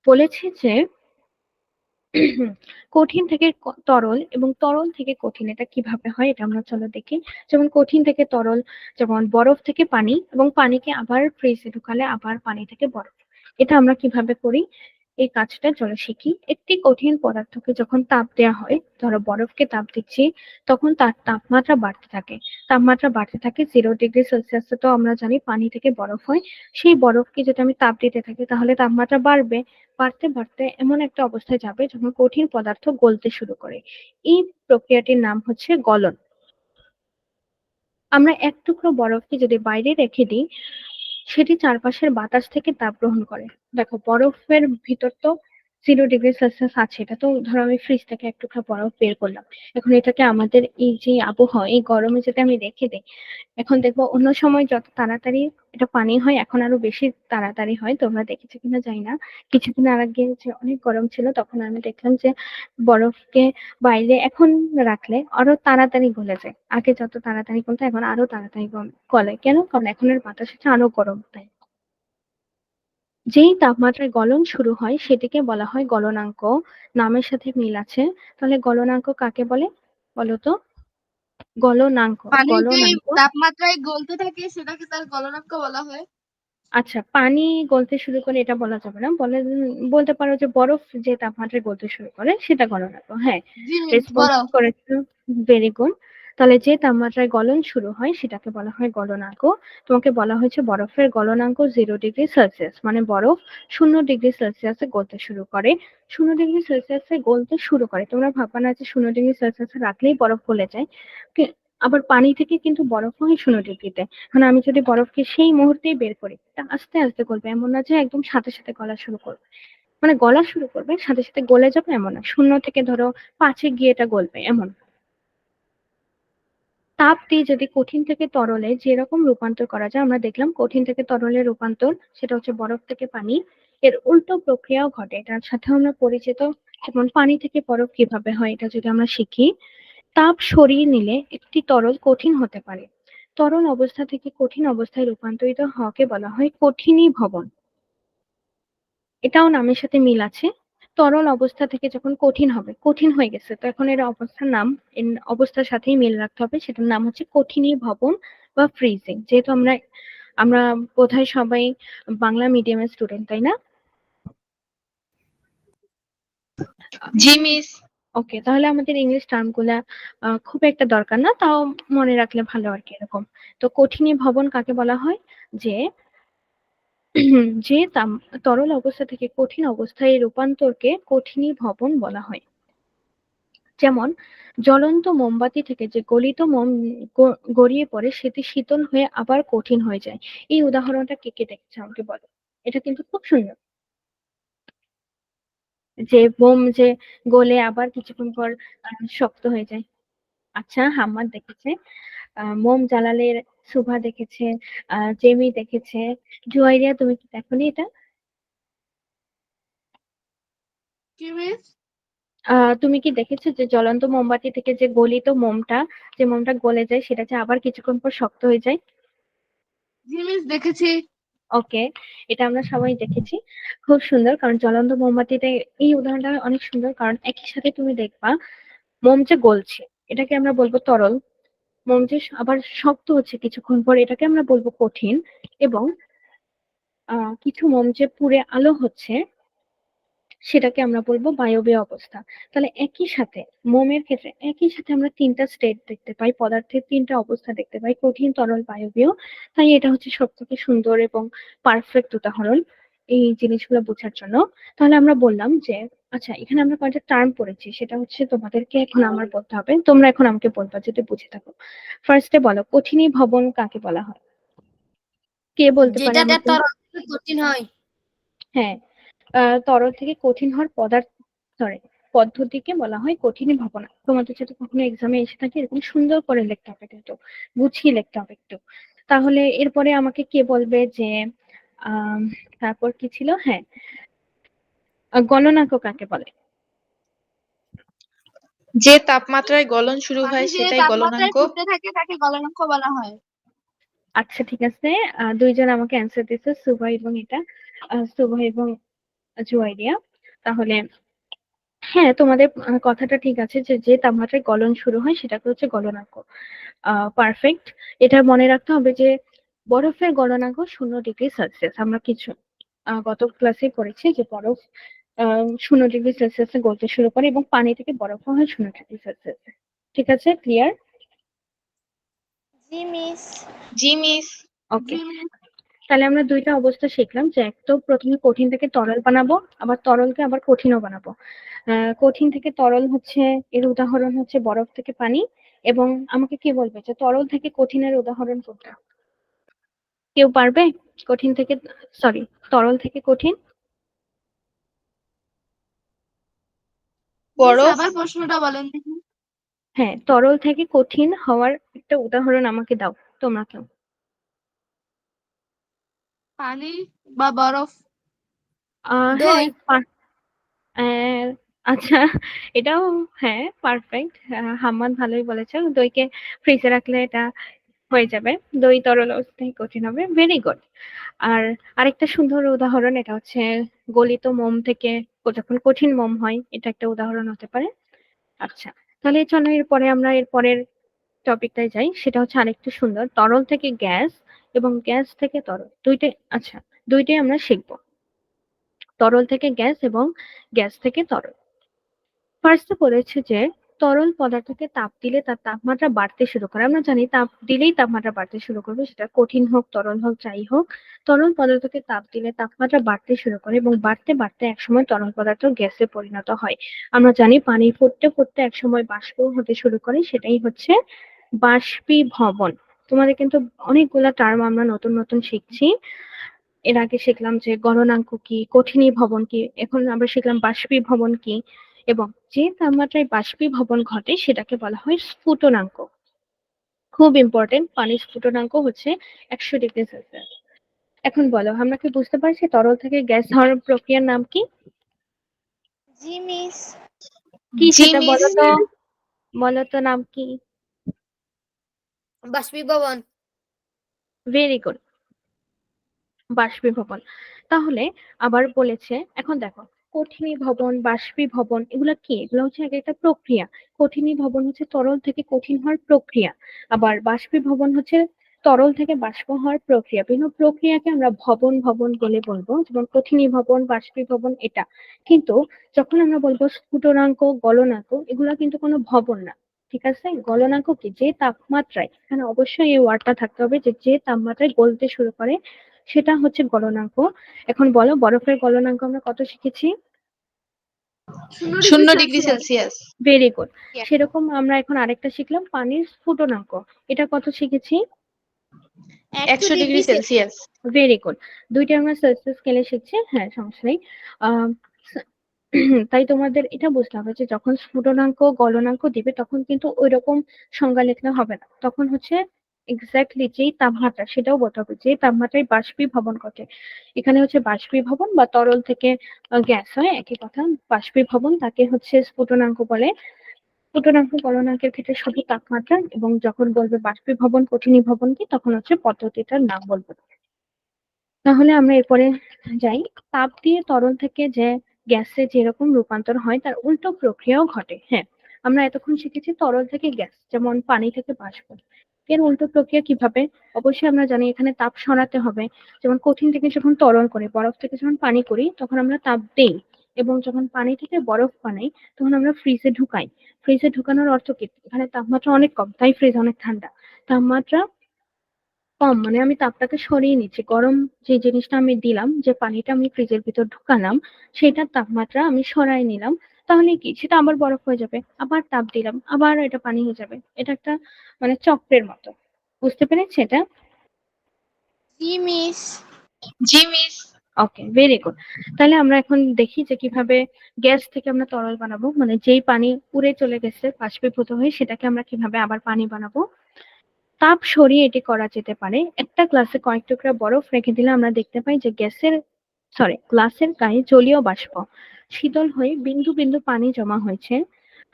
বলেছি যে কঠিন থেকে তরল এবং তরল থেকে কঠিন, এটা কিভাবে হয় এটা আমরা চলো দেখি। যেমন কঠিন থেকে তরল, যেমন বরফ থেকে পানি, এবং পানিকে আবার ফ্রিজে ঢুকালে আবার পানি থেকে বরফ। এটা আমরা কিভাবে করি, এই কাজটা চলো শিখি। একটি কঠিন পদার্থকে যখন তাপ দেওয়া হয়, ধরো বরফকে তাপ দিচ্ছি, তখন তার তাপমাত্রা বাড়তে থাকে। তাপমাত্রা বাড়তে থাকে 0 ডিগ্রি সেলসিয়াসে, তো আমরা জানি পানি থেকে বরফ হয়। সেই বরফকে যদি আমি তাপ দিতে থাকি, তাহলে তাপমাত্রা বাড়বে, বাড়তে বাড়তে এমন একটা অবস্থায় যাবে যখন কঠিন পদার্থ গলতে শুরু করে। এই প্রক্রিয়াটির নাম হচ্ছে গলন। আমরা এক টুকরো বরফকে যদি বাইরে রেখে দিই, সেটি চারপাশের বাতাস থেকে তাপ গ্রহণ করে। দেখো বরফের ভিতর তো 0°C আছে, এটা তো ধরো আমি ফ্রিজ থেকে এক টুকরা বরফ বের করলাম, এখন এটাকে আমাদের এই যে আবহাওয়া এই গরমে যদি আমি রেখে দিই, এখন দেখবো অন্য সময় যত তাড়াতাড়ি এটা পানি হয় এখন আরো বেশি তাড়াতাড়ি হয়। তোমরা দেখেছো কিনা জানি না, কিছুদিন আগে যে অনেক গরম ছিল তখন আমি দেখলাম যে বরফকে বাইরে এখন রাখলে আরো তাড়াতাড়ি গলে যায়। আগে যত তাড়াতাড়ি গলতো এখন আরো তাড়াতাড়ি গলে, কেন? কারণ এখনের বাতাস হচ্ছে আরো গরম তাই। যেই তাপমাত্রায় গলন শুরু হয় সেটিকে বলা হয় গলনাঙ্ক। নামের সাথে মিল আছে। তাহলে গলনাঙ্ক কাকে বলে বলতো? গলনাঙ্ক। পানি যে গলনাঙ্ক। তাপমাত্রায় গলতে থাকে সেটাকে তার গলনাঙ্ক বলা হয়। আচ্ছা, পানি গলতে শুরু করে এটা বলা যাবে না, বলতে পারো যে বরফ যে তাপমাত্রায় গলতে শুরু করে সেটা গলনাঙ্ক। হ্যাঁ, জি মিস, রেসপন্স বরফ। করেছো, ভেরি গুড। তাহলে যে তাপমাত্রায় গলন শুরু হয় সেটাকে বলা হয় গলনাঙ্ক। তোমাকে বলা হয়েছে বরফের গলনাঙ্ক 0°C, মানে বরফ 0°C গলতে শুরু করে। 0°C গলতে শুরু করে, তোমরা ভাববা না যে 0°C রাখলেই বরফ গলে যায়। আবার পানি থেকে কিন্তু বরফ হয় 0°তে। মানে আমি যদি বরফকে সেই মুহূর্তেই বের করি, এটা আস্তে আস্তে গলবে, এমন না যে একদম সাথে সাথে গলা শুরু করবে। মানে গলা শুরু করবে সাথে সাথে গলে যাবে এমন না, 0 থেকে ধরো 5-এ গিয়ে এটা গলবে এমন। তাপ দিয়ে যদি কঠিন থেকে তরলে যেরকম রূপান্তর করা যায়, আমরা দেখলাম কঠিন থেকে তরলে রূপান্তর সেটা হচ্ছে বরফ থেকে পানি। এর উল্টো প্রক্রিয়াও ঘটে, এটার সাথে আমরা পরিচিত। যেমন পানি থেকে বরফ কিভাবে হয় এটা যদি আমরা শিখি, তাপ সরিয়ে নিলে একটি তরল কঠিন হতে পারে। তরল অবস্থা থেকে কঠিন অবস্থায় রূপান্তরিত হওয়াকে বলা হয় কঠিনীভবন। এটাও নামের সাথে মিল আছে। তরল অবস্থা থেকে যখন কঠিন হবে, কঠিন হয়ে গেছে, তো এখন এর অবস্থার নাম এর অবস্থার সাথেই মিল রাখতে হবে, সেটার নাম হচ্ছে কঠিনীভবন বা ফ্রিজিং। যেহেতু আমরা আমরা বোধহয় সবাই বাংলা মিডিয়ামের স্টুডেন্ট, তাই না? জি মিস। ওকে, তাহলে আমাদের ইংলিশ টার্ম গুলা খুব একটা দরকার না, তাও মনে রাখলে ভালো আর কি। এরকম তো কঠিনীভবন কাকে বলা হয়? যে যে তরল অবস্থা থেকে কঠিন অবস্থায় রূপান্তরকে কঠিনীভবন বলা হয়। যেমন জ্বলন্ত মোমবাতি থেকে যে গলিত মোম গড়িয়ে পড়ে সেটি শীতল হয়ে আবার কঠিন হয়ে যায়। এই উদাহরণটা কে কে দেখেছে আমাকে বলো? এটা কিন্তু খুব সুন্দর, যে মোম যে গলে আবার কিছুক্ষণ পর শক্ত হয়ে যায়। আচ্ছা, হাম্মাদ দেখেছে, মোম জ্বালালে সুভা দেখেছে, জেমি দেখেছে, জুয়াইরিয়া তুমি কি দেখোনি এটা? কি মিস? তুমি কি দেখেছো যে জ্বলন্ত মোমবাতি থেকে যে গলিত মোমটা, যে মোমটা গলে যায় সেটা যে আবার কিছুক্ষণ পর শক্ত হয়ে যায়? জি মিস, দেখেছি। ওকে, এটা আমরা সবাই দেখেছি। খুব সুন্দর, কারণ জ্বলন্ত মোমবাতিতে এই উদাহরণটা অনেক সুন্দর, কারণ একই সাথে তুমি দেখবা মোম যে গলছে এটাকে আমরা বলবো তরল, মোম যে আবার শক্ত হচ্ছে কিছুক্ষণ পর এটাকে আমরা বলবো কঠিন, এবং কিছু মোম যে পুড়ে আলো হচ্ছে সেটাকে আমরা বলবো বায়বীয় অবস্থা। তাহলে একই সাথে মোমের ক্ষেত্রে একই সাথে আমরা তিনটা স্টেট দেখতে পাই, পদার্থের তিনটা অবস্থা দেখতে পাই, কঠিন, তরল, বায়বীয়। তাই এটা হচ্ছে সব থেকে সুন্দর এবং পারফেক্ট উদাহরণ এই জিনিসগুলো বোঝার জন্য। তাহলে আমরা বললাম যে আচ্ছা, এখানে আমরা কয়েকটা টার্ম পড়েছি, সেটা হচ্ছে তোমাদেরকে এখন আমার বলতে হবে, তোমরা এখন আমাকে বলবা যদি বুঝে থাকো। ফার্স্টে বলো কঠিনীভবন কাকে বলা হয়? কে বলতে পারে যেটা আমাকে? তরল থেকে কঠিন হয়। হ্যাঁ, তরল থেকে কঠিন হওয়ার সরি পদ্ধতিকে বলা হয় কঠিনীভবন। তোমাদের যদি কখনো এক্সামে এসে থাকে এরকম সুন্দর করে লিখতে হবে, কিন্তু গুছিয়ে লিখতে হবে একটু। তাহলে এরপরে আমাকে কে বলবে যে আহ তারপর কি ছিল? হ্যাঁ, গলনাঙ্ক কাকে বলে? যে তাপমাত্রায় গলন শুরু পানি হয় যে সেটাই তাপমাত্রায় গলনাঙ্ক। ফুটতে থাকে তাকে গলনাঙ্ক বলা হয়। আচ্ছা ঠিক আছে, দুইজন আমাকে অ্যান্সার দিচ্ছে, সুভা এবং এটা সুভা এবং জুয়াইরিয়া। তাহলে হ্যাঁ, তোমাদের কথাটা ঠিক আছে যে যে তাপমাত্রায় গলন শুরু হয় সেটাকে হচ্ছে গলনাঙ্ক। পারফেক্ট। এটা মনে রাখতে হবে যে বরফের গলনাঙ্ক 0°C। আমরা কিছু গত ক্লাসে পড়েছি যে বরফ 0°C গলতে শুরু করে এবং পানি থেকে বরফ হয় 0°C। ঠিক আছে, ক্লিয়ার? জি মিস। জি মিস। ওকে, জি মিস। তাহলে আমরা দুইটা অবস্থা শিখলাম, যে এক তো প্রথমে কঠিন থেকে তরল বানাবো, আবার তরলকে আবার কঠিনও বানাবো। কঠিন থেকে তরল হচ্ছে, এর উদাহরণ হচ্ছে বরফ থেকে পানি। এবং আমাকে কি বলবে যে তরল থেকে কঠিনের উদাহরণ কোনটা? কেউ পারবে? কঠিন থেকে সরি তরল থেকে কঠিন। মিস বরফ, আবার প্রশ্নটা বলেন দেখি। হ্যাঁ, তরল থেকে কঠিন হওয়ার একটা উদাহরণ আমাকে দাও তোমরা কেউ। পানি বা বরফ। হ্যাঁ দই। আহ, আচ্ছা, এটাও হ্যাঁ পারফেক্ট। হাম্মাদ ভালোই বলেছে, দইকে ফ্রিজে রাখলে এটা হয়ে যাবে, দই তরল অবস্থায় কঠিন হবে। Very good. আর আরেকটা সুন্দর উদাহরণ, এটা হচ্ছে গলিত মোম থেকে যখন কঠিন মোম হয়, এটা একটা উদাহরণ হতে পারে। আচ্ছা, তাহলে চলো এরপরে আমরা এর পরের টপিকটায় যাই, সেটা হচ্ছে আরেকটু সুন্দর, তরল থেকে গ্যাস এবং গ্যাস থেকে তরল দুইটাই। আচ্ছা, দুইটাই আমরা শিখবো, তরল থেকে গ্যাস এবং গ্যাস থেকে তরল। ফার্স্টে বলেছে যে তরল পদার্থকে তাপ দিলে তার তাপমাত্রা বাড়তে শুরু করে। আমরা জানি তাপ দিলেই তাপমাত্রা বাড়তে শুরু করবে, সেটা কঠিন হোক তরল হোক যাই হোক। তরল পদার্থকে তাপ দিলে তাপমাত্রা বাড়তে শুরু করে এবং বাড়তে বাড়তে একসময় তরল পদার্থ গ্যাসে পরিণত হয়। আমরা জানি পানি ফুটতে ফুটতে একসময় বাষ্প হতে শুরু করে, সেটাই হচ্ছে বাষ্পীভবন। তোমাদের কিন্তু অনেকগুলা টার্ম আমরা নতুন নতুন শিখছি। এর আগে শিখলাম যে গলনাঙ্ক কি, কঠিনীভবন কি, এখন আমরা শিখলাম বাষ্পীভবন কি। এবং যে তাপমাত্রায় বাষ্পীভবন ঘটে সেটাকে বলা হয় স্ফুটনাঙ্ক। খুব ইম্পর্টেন্ট, পানির স্ফুটনাঙ্ক হচ্ছে 100°C। এখন বলো, আমরা কি বুঝতে পারছি তরল থেকে গ্যাস হওয়ার প্রক্রিয়ার নাম কি? জি মিস। কি জি সেটা মিস, বলো তো, বলো তো নাম কি? বাষ্পীভবন। ভেরি গুড, বাষ্পীভবন। তাহলে আবার বলেছে, এখন দেখো কঠিনীভবন বাষ্পীভবন এগুলা কি? এগুলো হচ্ছে এক একটা প্রক্রিয়া। কঠিনীভবন হচ্ছে তরল থেকে কঠিন হওয়ার প্রক্রিয়া, আবার বাষ্পীভবন হচ্ছে তরল থেকে বাষ্প হওয়ার প্রক্রিয়া। বিভিন্ন প্রক্রিয়াকে আমরা ভবন ভবন বলে বলবো, যেমন কঠিনীভবন বাষ্পীভবন এটা। কিন্তু যখন আমরা বলবো স্ফুটনাঙ্ক গলনাঙ্ক, এগুলা কিন্তু কোনো ভবন না। ঠিক আছে, গলনাঙ্ক কি? যে তাপমাত্রায়, এখানে অবশ্যই এই ওয়ার্ডটা থাকতে হবে যে যে তাপমাত্রায় গলতে শুরু করে সেটা হচ্ছে গলনাঙ্ক। এখন বলো বরফের গলনাঙ্ক আমরা কত শিখেছি? 0 degree 0°C। Celsius. Very good. সেরকম আমরা এখন আরেকটা শিখলাম, পানির স্ফুটনাঙ্ক। এটা কত শিখেছি? 100 degree Celsius. 100°C। Very good. দুইটা আমরা সেলসিয়াস স্কেলে শিখছি, হ্যাঁ সমস্যা নেই। আহ, তাই তোমাদের এটা বুঝতে হবে যে যখন স্ফুটনাঙ্ক গলনাঙ্ক দিবে তখন কিন্তু ওইরকম সংজ্ঞা লিখলে হবে না, তখন হচ্ছে এক্স্যাক্টলি যেই তাপমাত্রা সেটাও বলতে হবে, যে তাপমাত্রায় বাষ্পীভবন ঘটে। এখানে হচ্ছে বাষ্পীভবন বা তরল থেকে গ্যাস হয় একই কথা। বাষ্পীভবন তাকে হচ্ছে স্ফুটনাঙ্ক বলে। স্ফুটনাঙ্ক গলনাঙ্কের ক্ষেত্রে শুধু তাপমাত্রা, এবং যখন বলবে বাষ্পীভবন কঠিনীভবন কি, তখন হচ্ছে পদ্ধতিটার নাম বলবে। তাহলে আমরা এরপরে যাই, তাপ দিয়ে তরল থেকে যে গ্যাসে যেরকম রূপান্তর হয় তার উল্টো প্রক্রিয়াও ঘটে। হ্যাঁ, আমরা এতক্ষণ শিখেছি তরল থেকে গ্যাস, যেমন পানি থেকে বাষ্প। এর উল্টো প্রক্রিয়া কিভাবে? অবশ্যই আমরা জানি এখানে তাপ সরাতে হবে। যেমন কঠিন থেকে যখন তরল করি, বরফ থেকে যখন পানি করি, তখন আমরা তাপ দেই। এবং যখন পানি থেকে বরফ বানাই তখন আমরা ফ্রিজে ঢুকাই। ফ্রিজে ঢুকানোর অর্থ কি? এখানে তাপমাত্রা অনেক কম, তাই ফ্রিজ অনেক ঠান্ডা। তাপমাত্রা কম মানে আমি তাপটাকে সরিয়ে নিচ্ছি, গরম যে জিনিসটা আমি দিলাম, যে পানিটা আমি ফ্রিজের ভিতর ঢুকালাম, সেটার তাপমাত্রা আমি সরাই নিলাম। তাহলে কি সেটা আবার বরফ হয়ে যাবে, আবার তাপ দিলাম আবার এটা পানি হয়ে যাবে। এটা একটা মানে চক্রের মতো। বুঝতে পেরেছি এটা? জি মিস। জি মিস। Okay, very good. তাহলে আমরা এখন দেখি যে কিভাবে গ্যাস থেকে আমরা তরল বানাবো, মানে যেই পানি উড়ে চলে গেছে বাষ্পীভূত হয়ে সেটাকে আমরা কিভাবে আবার পানি বানাবো। তাপ সরিয়ে এটি করা যেতে পারে। একটা গ্লাসে কয়েক টুকরা বরফ রেখে দিলে আমরা দেখতে পাই যে গ্লাসের গায়ে জলীয় বাষ্প শীতল হয়ে বিন্দু বিন্দু পানি জমা হয়েছে।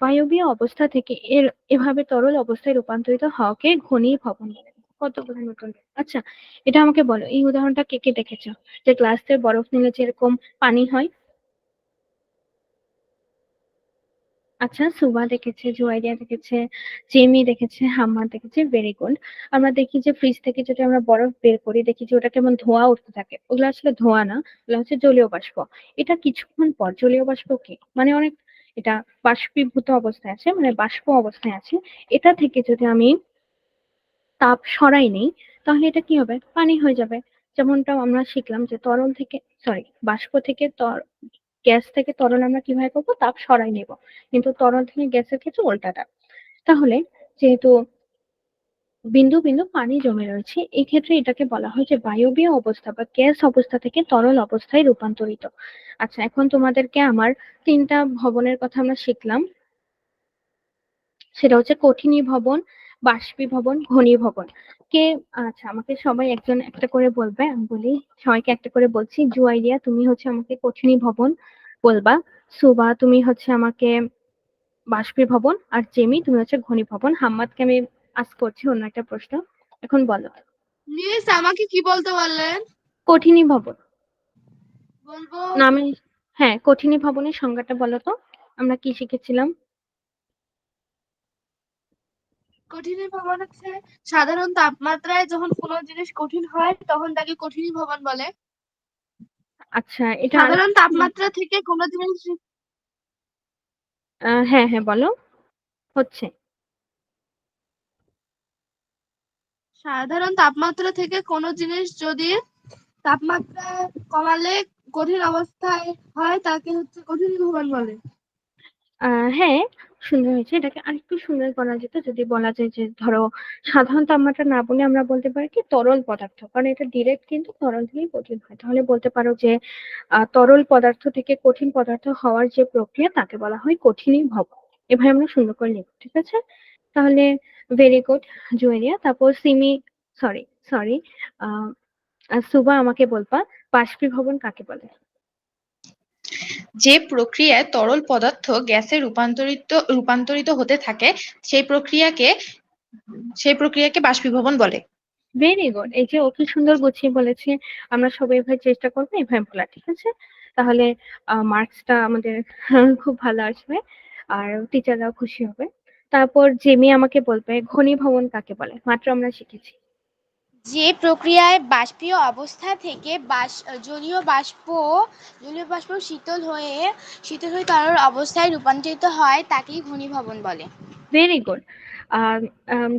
বায়বীয় অবস্থা থেকে এভাবে তরল অবস্থায় রূপান্তরিত হওয়াকে ঘনীভবন বলে। কতগুলো নতুন। আচ্ছা, এটা আমাকে বলো, এই উদাহরণটা কে কে দেখেছো, যে গ্লাসে বরফ নিলে যেরকম পানি হয়? আচ্ছা, সুবা দেখেছে, জুয়াইরিয়া দেখেছে, জেমি দেখেছে, হাম্মা দেখেছে। Very good. আমরা দেখি যে ফ্রিজ থেকে যদি আমরা বরফ বের করি দেখি যে ওটা কেমন ধোঁয়া উঠতে থাকে, ওগুলো আসলে ধোঁয়া না, ওগুলো হচ্ছে জলীয় বাষ্প। এটা কিছুক্ষণ পর জলীয় বাষ্প কি মানে অনেক, এটা বাষ্পীভূত অবস্থায় আছে, মানে বাষ্প অবস্থায় আছে। এটা থেকে যদি আমি তাপ সরাই নেই তাহলে এটা কি হবে? পানি হয়ে যাবে। যেমনটা আমরা শিখলাম যে তরল থেকে বাষ্প থেকে গ্যাস থেকে তরল আমরা কিভাবে করবো? তাপ সরাই নেব। কিন্তু তরল থেকে গ্যাসের ক্ষেত্রে উল্টাটা। তাহলে যেহেতু বিন্দু বিন্দু পানি জমে রয়েছে, এই ক্ষেত্রে এটাকে বলা হয় যে বায়বীয় অবস্থা বা গ্যাস অবস্থা থেকে তরল অবস্থায় রূপান্তরিত। আচ্ছা, এখন তোমাদেরকে আমার 3টা ভবনের কথা আমরা শিখলাম। সেটা হচ্ছে কঠিনীভবন, বাষ্পীভবন, ঘনীভবন। কে আচ্ছা, আমাকে সবাই একজন একটা করে বলবে, আমি বলি সবাইকে একটা করে বলছি। জুয়াইরিয়া, তুমি হচ্ছে আমাকে কঠিনীভবন বলবা। সুবা, তুমি হচ্ছে আমাকে বাষ্পীভবন। আর জেমি, তুমি হচ্ছে ঘনীভবন। হাম্মাদকে আমি আজ করছি অন্য একটা প্রশ্ন, এখন বলো। মিস আমাকে কি বলতে বললেন? কঠিনীভবন বলবো নামে, হ্যাঁ, কঠিনীভবনের সংজ্ঞাটা বলো তো, আমরা কি শিখেছিলাম? কঠিনীভবন হচ্ছে সাধারণ তাপমাত্রায় যখন কোনো জিনিস কঠিন হয় তখন তাকে কঠিনীভবন বলে। আচ্ছা, এটা আর সাধারণ তাপমাত্রা থেকে কোনো জিনিস হ্যাঁ হ্যাঁ বলো, হচ্ছে সাধারণ তাপমাত্রা থেকে কোনো জিনিস যদি তাপমাত্রা কমালে কঠিন অবস্থায় হয় তাকে হচ্ছে কঠিনীভবন বলে। হ্যাঁ, সুন্দর হয়েছে। এটাকে আরেকটু সুন্দর করা যেত যদি বলা যায় যে ধরো সাধারণ তাপমাত্রা না বলে আমরা বলতে পারি কি তরল পদার্থ, কারণ এটা ডিরেক্ট কিন্তু তরল থেকেই কঠিন হয়। তাহলে বলতে পারো যে তরল পদার্থ থেকে কঠিন পদার্থ হওয়ার যে প্রক্রিয়া তাকে বলা হয় কঠিনীভবন। এভাবে আমরা সুন্দর করে লিখব, ঠিক আছে? তাহলে ভেরি গুড জুয়েরিয়া। তারপর সিমি, সরি সরি, আহ সুবা, আমাকে বলবা বাষ্পীভবন কাকে বলে? যে প্রক্রিয়ায় তরল পদার্থ গ্যাসে রূপান্তরিত হতে থাকে সেই প্রক্রিয়াকে বাষ্পীভবন বলে। ভেরি গুড, এই যে ও কি সুন্দর গুছিয়ে বলেছে। আমরা সবাই এভাবে চেষ্টা করবো এভাবে বলা, ঠিক আছে? তাহলে মার্কসটা আমাদের খুব ভালো আসবে আর টিচাররাও খুশি হবে। তারপর জেমি আমাকে বলবে ঘনীভবন কাকে বলে, মাত্র আমরা শিখেছি। যে প্রক্রিয়ায় বাষ্পীয় অবস্থা থেকে জলীয় বাষ্প শীতল হয়ে তরল অবস্থায় রূপান্তরিত হয় তাকেই ঘনীভবন বলে। Very good.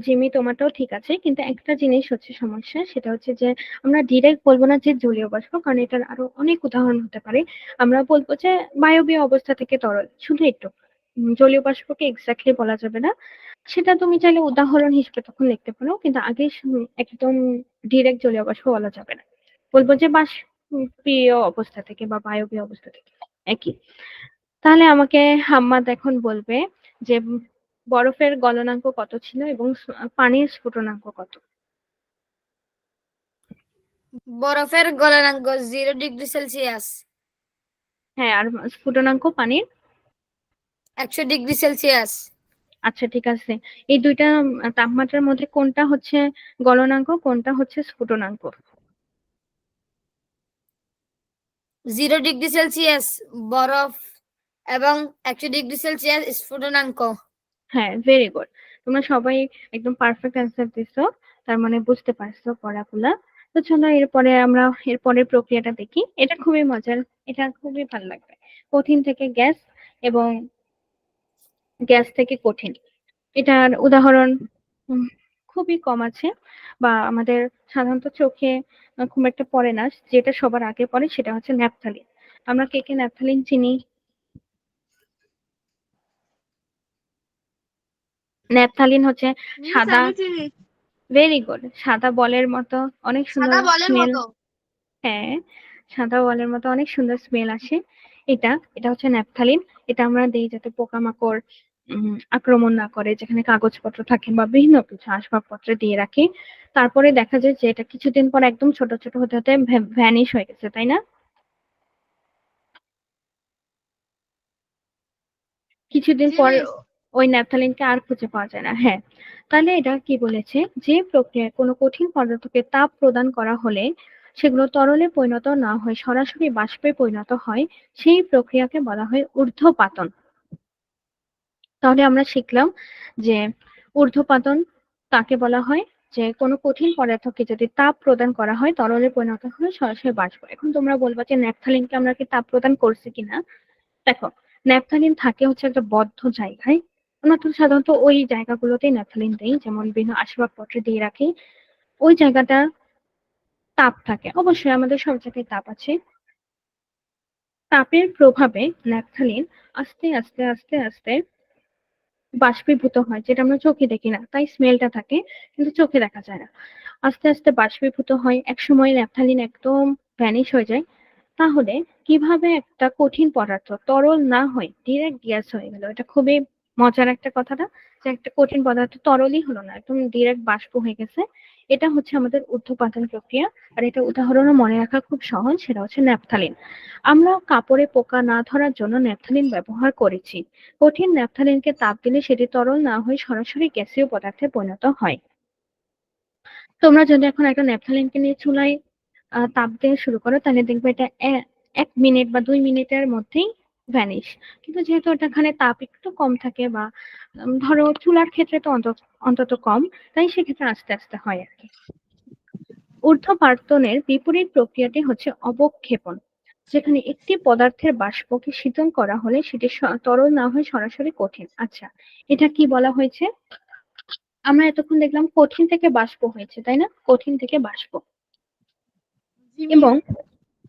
জিমি, তোমারটাও ঠিক আছে, কিন্তু একটা জিনিস হচ্ছে সমস্যা, সেটা হচ্ছে যে আমরা ডিরেক্ট বলবো না যে জলীয় বাষ্প, কারণ এটার আরো অনেক উদাহরণ হতে পারে। আমরা বলবো যে বায়বীয় অবস্থা থেকে তরল, শুধু একটু। জলীয় বাষ্পকে এক্স্যাক্টলি বলা যাবে না, সেটা তুমি চাইলে উদাহরণ হিসেবে তখন লিখতে পারো, কিন্তু আগে একদম ডিরেক্ট জলীয় বাষ্প বলা যাবে না। বলবো যে বাষ্পীয় অবস্থা থেকে বা বায়বীয় অবস্থা থেকে, একই। তাহলে আমাকে হাম্মাদ এখন বলবে যে বরফের গলনাঙ্ক কত ছিল এবং পানির স্ফুটনাঙ্ক কত? বরফের গলনাঙ্ক 0 ডিগ্রি সেলসিয়াস। হ্যাঁ, আর স্ফুটনাঙ্ক পানির? 100 ডিগ্রি সেলসিয়াস। আচ্ছা, ঠিক আছে। এই দুইটা তাপমাত্রার মধ্যে কোনটা হচ্ছে গলনাঙ্ক, কোনটা হচ্ছে স্ফুটনাঙ্ক? 0 ডিগ্রি সেলসিয়াস বরফ এবং 100 ডিগ্রি সেলসিয়াস স্ফুটনাঙ্ক। হ্যাঁ, ভেরি গুড। তোমরা সবাই একদম পারফেক্ট অ্যান্সার দিছো, তার মানে বুঝতে পারছো পড়াগুলা। তো চলো এর পরের প্রক্রিয়াটা দেখি। এটা খুবই মজার, এটা খুবই ভালো লাগবে। কঠিন থেকে গ্যাস এবং গ্যাস থেকে কঠিন, এটার উদাহরণ উম, খুবই কম আছে, বা আমাদের সাধারণত চোখে খুব একটা পড়ে না। যেটা সবার আগে পড়ে সেটা হচ্ছে ন্যাপথালিন। আমরা কে কে ন্যাপথালিন চিনি? ন্যাপথালিন হচ্ছে মিস সাদা, আমি চিনি, ভেরি গুড, সাদা বলের মতো অনেক সুন্দর সাদা বলের স্মেল। মতো। হ্যাঁ, সাদা বলের মতো অনেক সুন্দর স্মেল আসে। এটা এটা হচ্ছে ন্যাপথালিন। এটা আমরা দেই যাতে পোকামাকড় আক্রমণ না করে, যেখানে কাগজপত্র থাকে বা বিভিন্ন কিছু আসবাবপত্র দিয়ে রাখি। তারপরে দেখা যায় যে এটা কিছুদিন পর একদম ছোট ছোট হতে হতে ভ্যানিশ হয়ে গেছে, তাই না? কিছুদিন জি পর মিস। ওই ন্যাপথালিনকে আর খুঁজে পাওয়া যায় না। হ্যাঁ, তাহলে এটা কি বলেছে, যে প্রক্রিয়ায় কোনো কঠিন পদার্থকে তাপ প্রদান করা হলে সেগুলো তরলে পরিণত না হয় সরাসরি বাষ্পে পরিণত হয়, সেই প্রক্রিয়াকে বলা হয় ঊর্ধ্বপাতন। তাহলে আমরা শিখলাম যে ঊর্ধ্বপাতন কাকে বলা হয়, যে কোনো কঠিন পদার্থকে যদি তাপ প্রদান করা হয় তরলে পরিণত হয় সরাসরি বাষ্প। এখন তোমরা বলবা যে ন্যাপথালিনকে আমরা কি তাপ প্রদান করছি কিনা। দেখো, ন্যাপথালিন থাকে হচ্ছে একটা বদ্ধ জায়গায়। আমরা তো সাধারণত ওই জায়গাগুলোতেই ন্যাপথালিন দেই, যেমন বিভিন্ন আসবাবপত্র দিয়ে রাখি। ওই জায়গাটা তাপ থাকে, অবশ্যই আমাদের সব জায়গায় তাপ আছে। তাপের প্রভাবে ন্যাপথালিন আস্তে আস্তে আস্তে আস্তে বাষ্পীভূত হয়, যেটা আমরা চোখে দেখি না, তাই স্মেলটা থাকে কিন্তু চোখে দেখা যায় না। আস্তে আস্তে বাষ্পীভূত হয়, একসময় ন্যাপথালিন একদম ভ্যানিশ হয়ে যায়। তাহলে কিভাবে একটা কঠিন পদার্থ তরল না হয়ে ডিরেক্ট গ্যাস হয়ে গেল? এটা খুবই মজার একটা কথাটা, যে একটা কঠিন পদার্থ তরলই হলো না, একদম ডিরেক্ট বাষ্প হয়ে গেছে। এটা হচ্ছে আমাদের ঊর্ধ্বপাতন প্রক্রিয়া। আর এটা উদাহরণও মনে রাখা খুব সহজ, সেটা হচ্ছে ন্যাপথালিন। আমরা কাপড়ে পোকা না ধরার জন্য ন্যাপথালিন ব্যবহার করেছি। কঠিন ন্যাপথালিনকে তাপ দিলে সেটি তরল না হয়ে সরাসরি গ্যাসীয় পদার্থে পরিণত হয়। তোমরা যদি এখন একটা ন্যাপথালিনকে নিয়ে চুলায় তাপ দেওয়া শুরু করো, তাহলে দেখবে এটা 1 মিনিট বা 2 মিনিটের মধ্যেই ভ্যানিশ। কিন্তু যেহেতু এখানে তাপ একটু কম থাকে, বা ধরো চুলার ক্ষেত্রে তো অন্তত কম, তাই সেক্ষেত্রে আস্তে আস্তে হয় আর কি। ঊর্ধ্বপাতনের বিপরীত প্রক্রিয়াটি হচ্ছে অবক্ষেপণ, যেখানে একটি পদার্থের বাষ্পকে শীতল করা হলে সেটি তরল না হয়ে সরাসরি কঠিন। আচ্ছা, এটা কি বলা হয়েছে? আমরা এতক্ষণ দেখলাম কঠিন থেকে বাষ্প হয়েছে, তাই না? কঠিন থেকে বাষ্প। জি এবং মিস।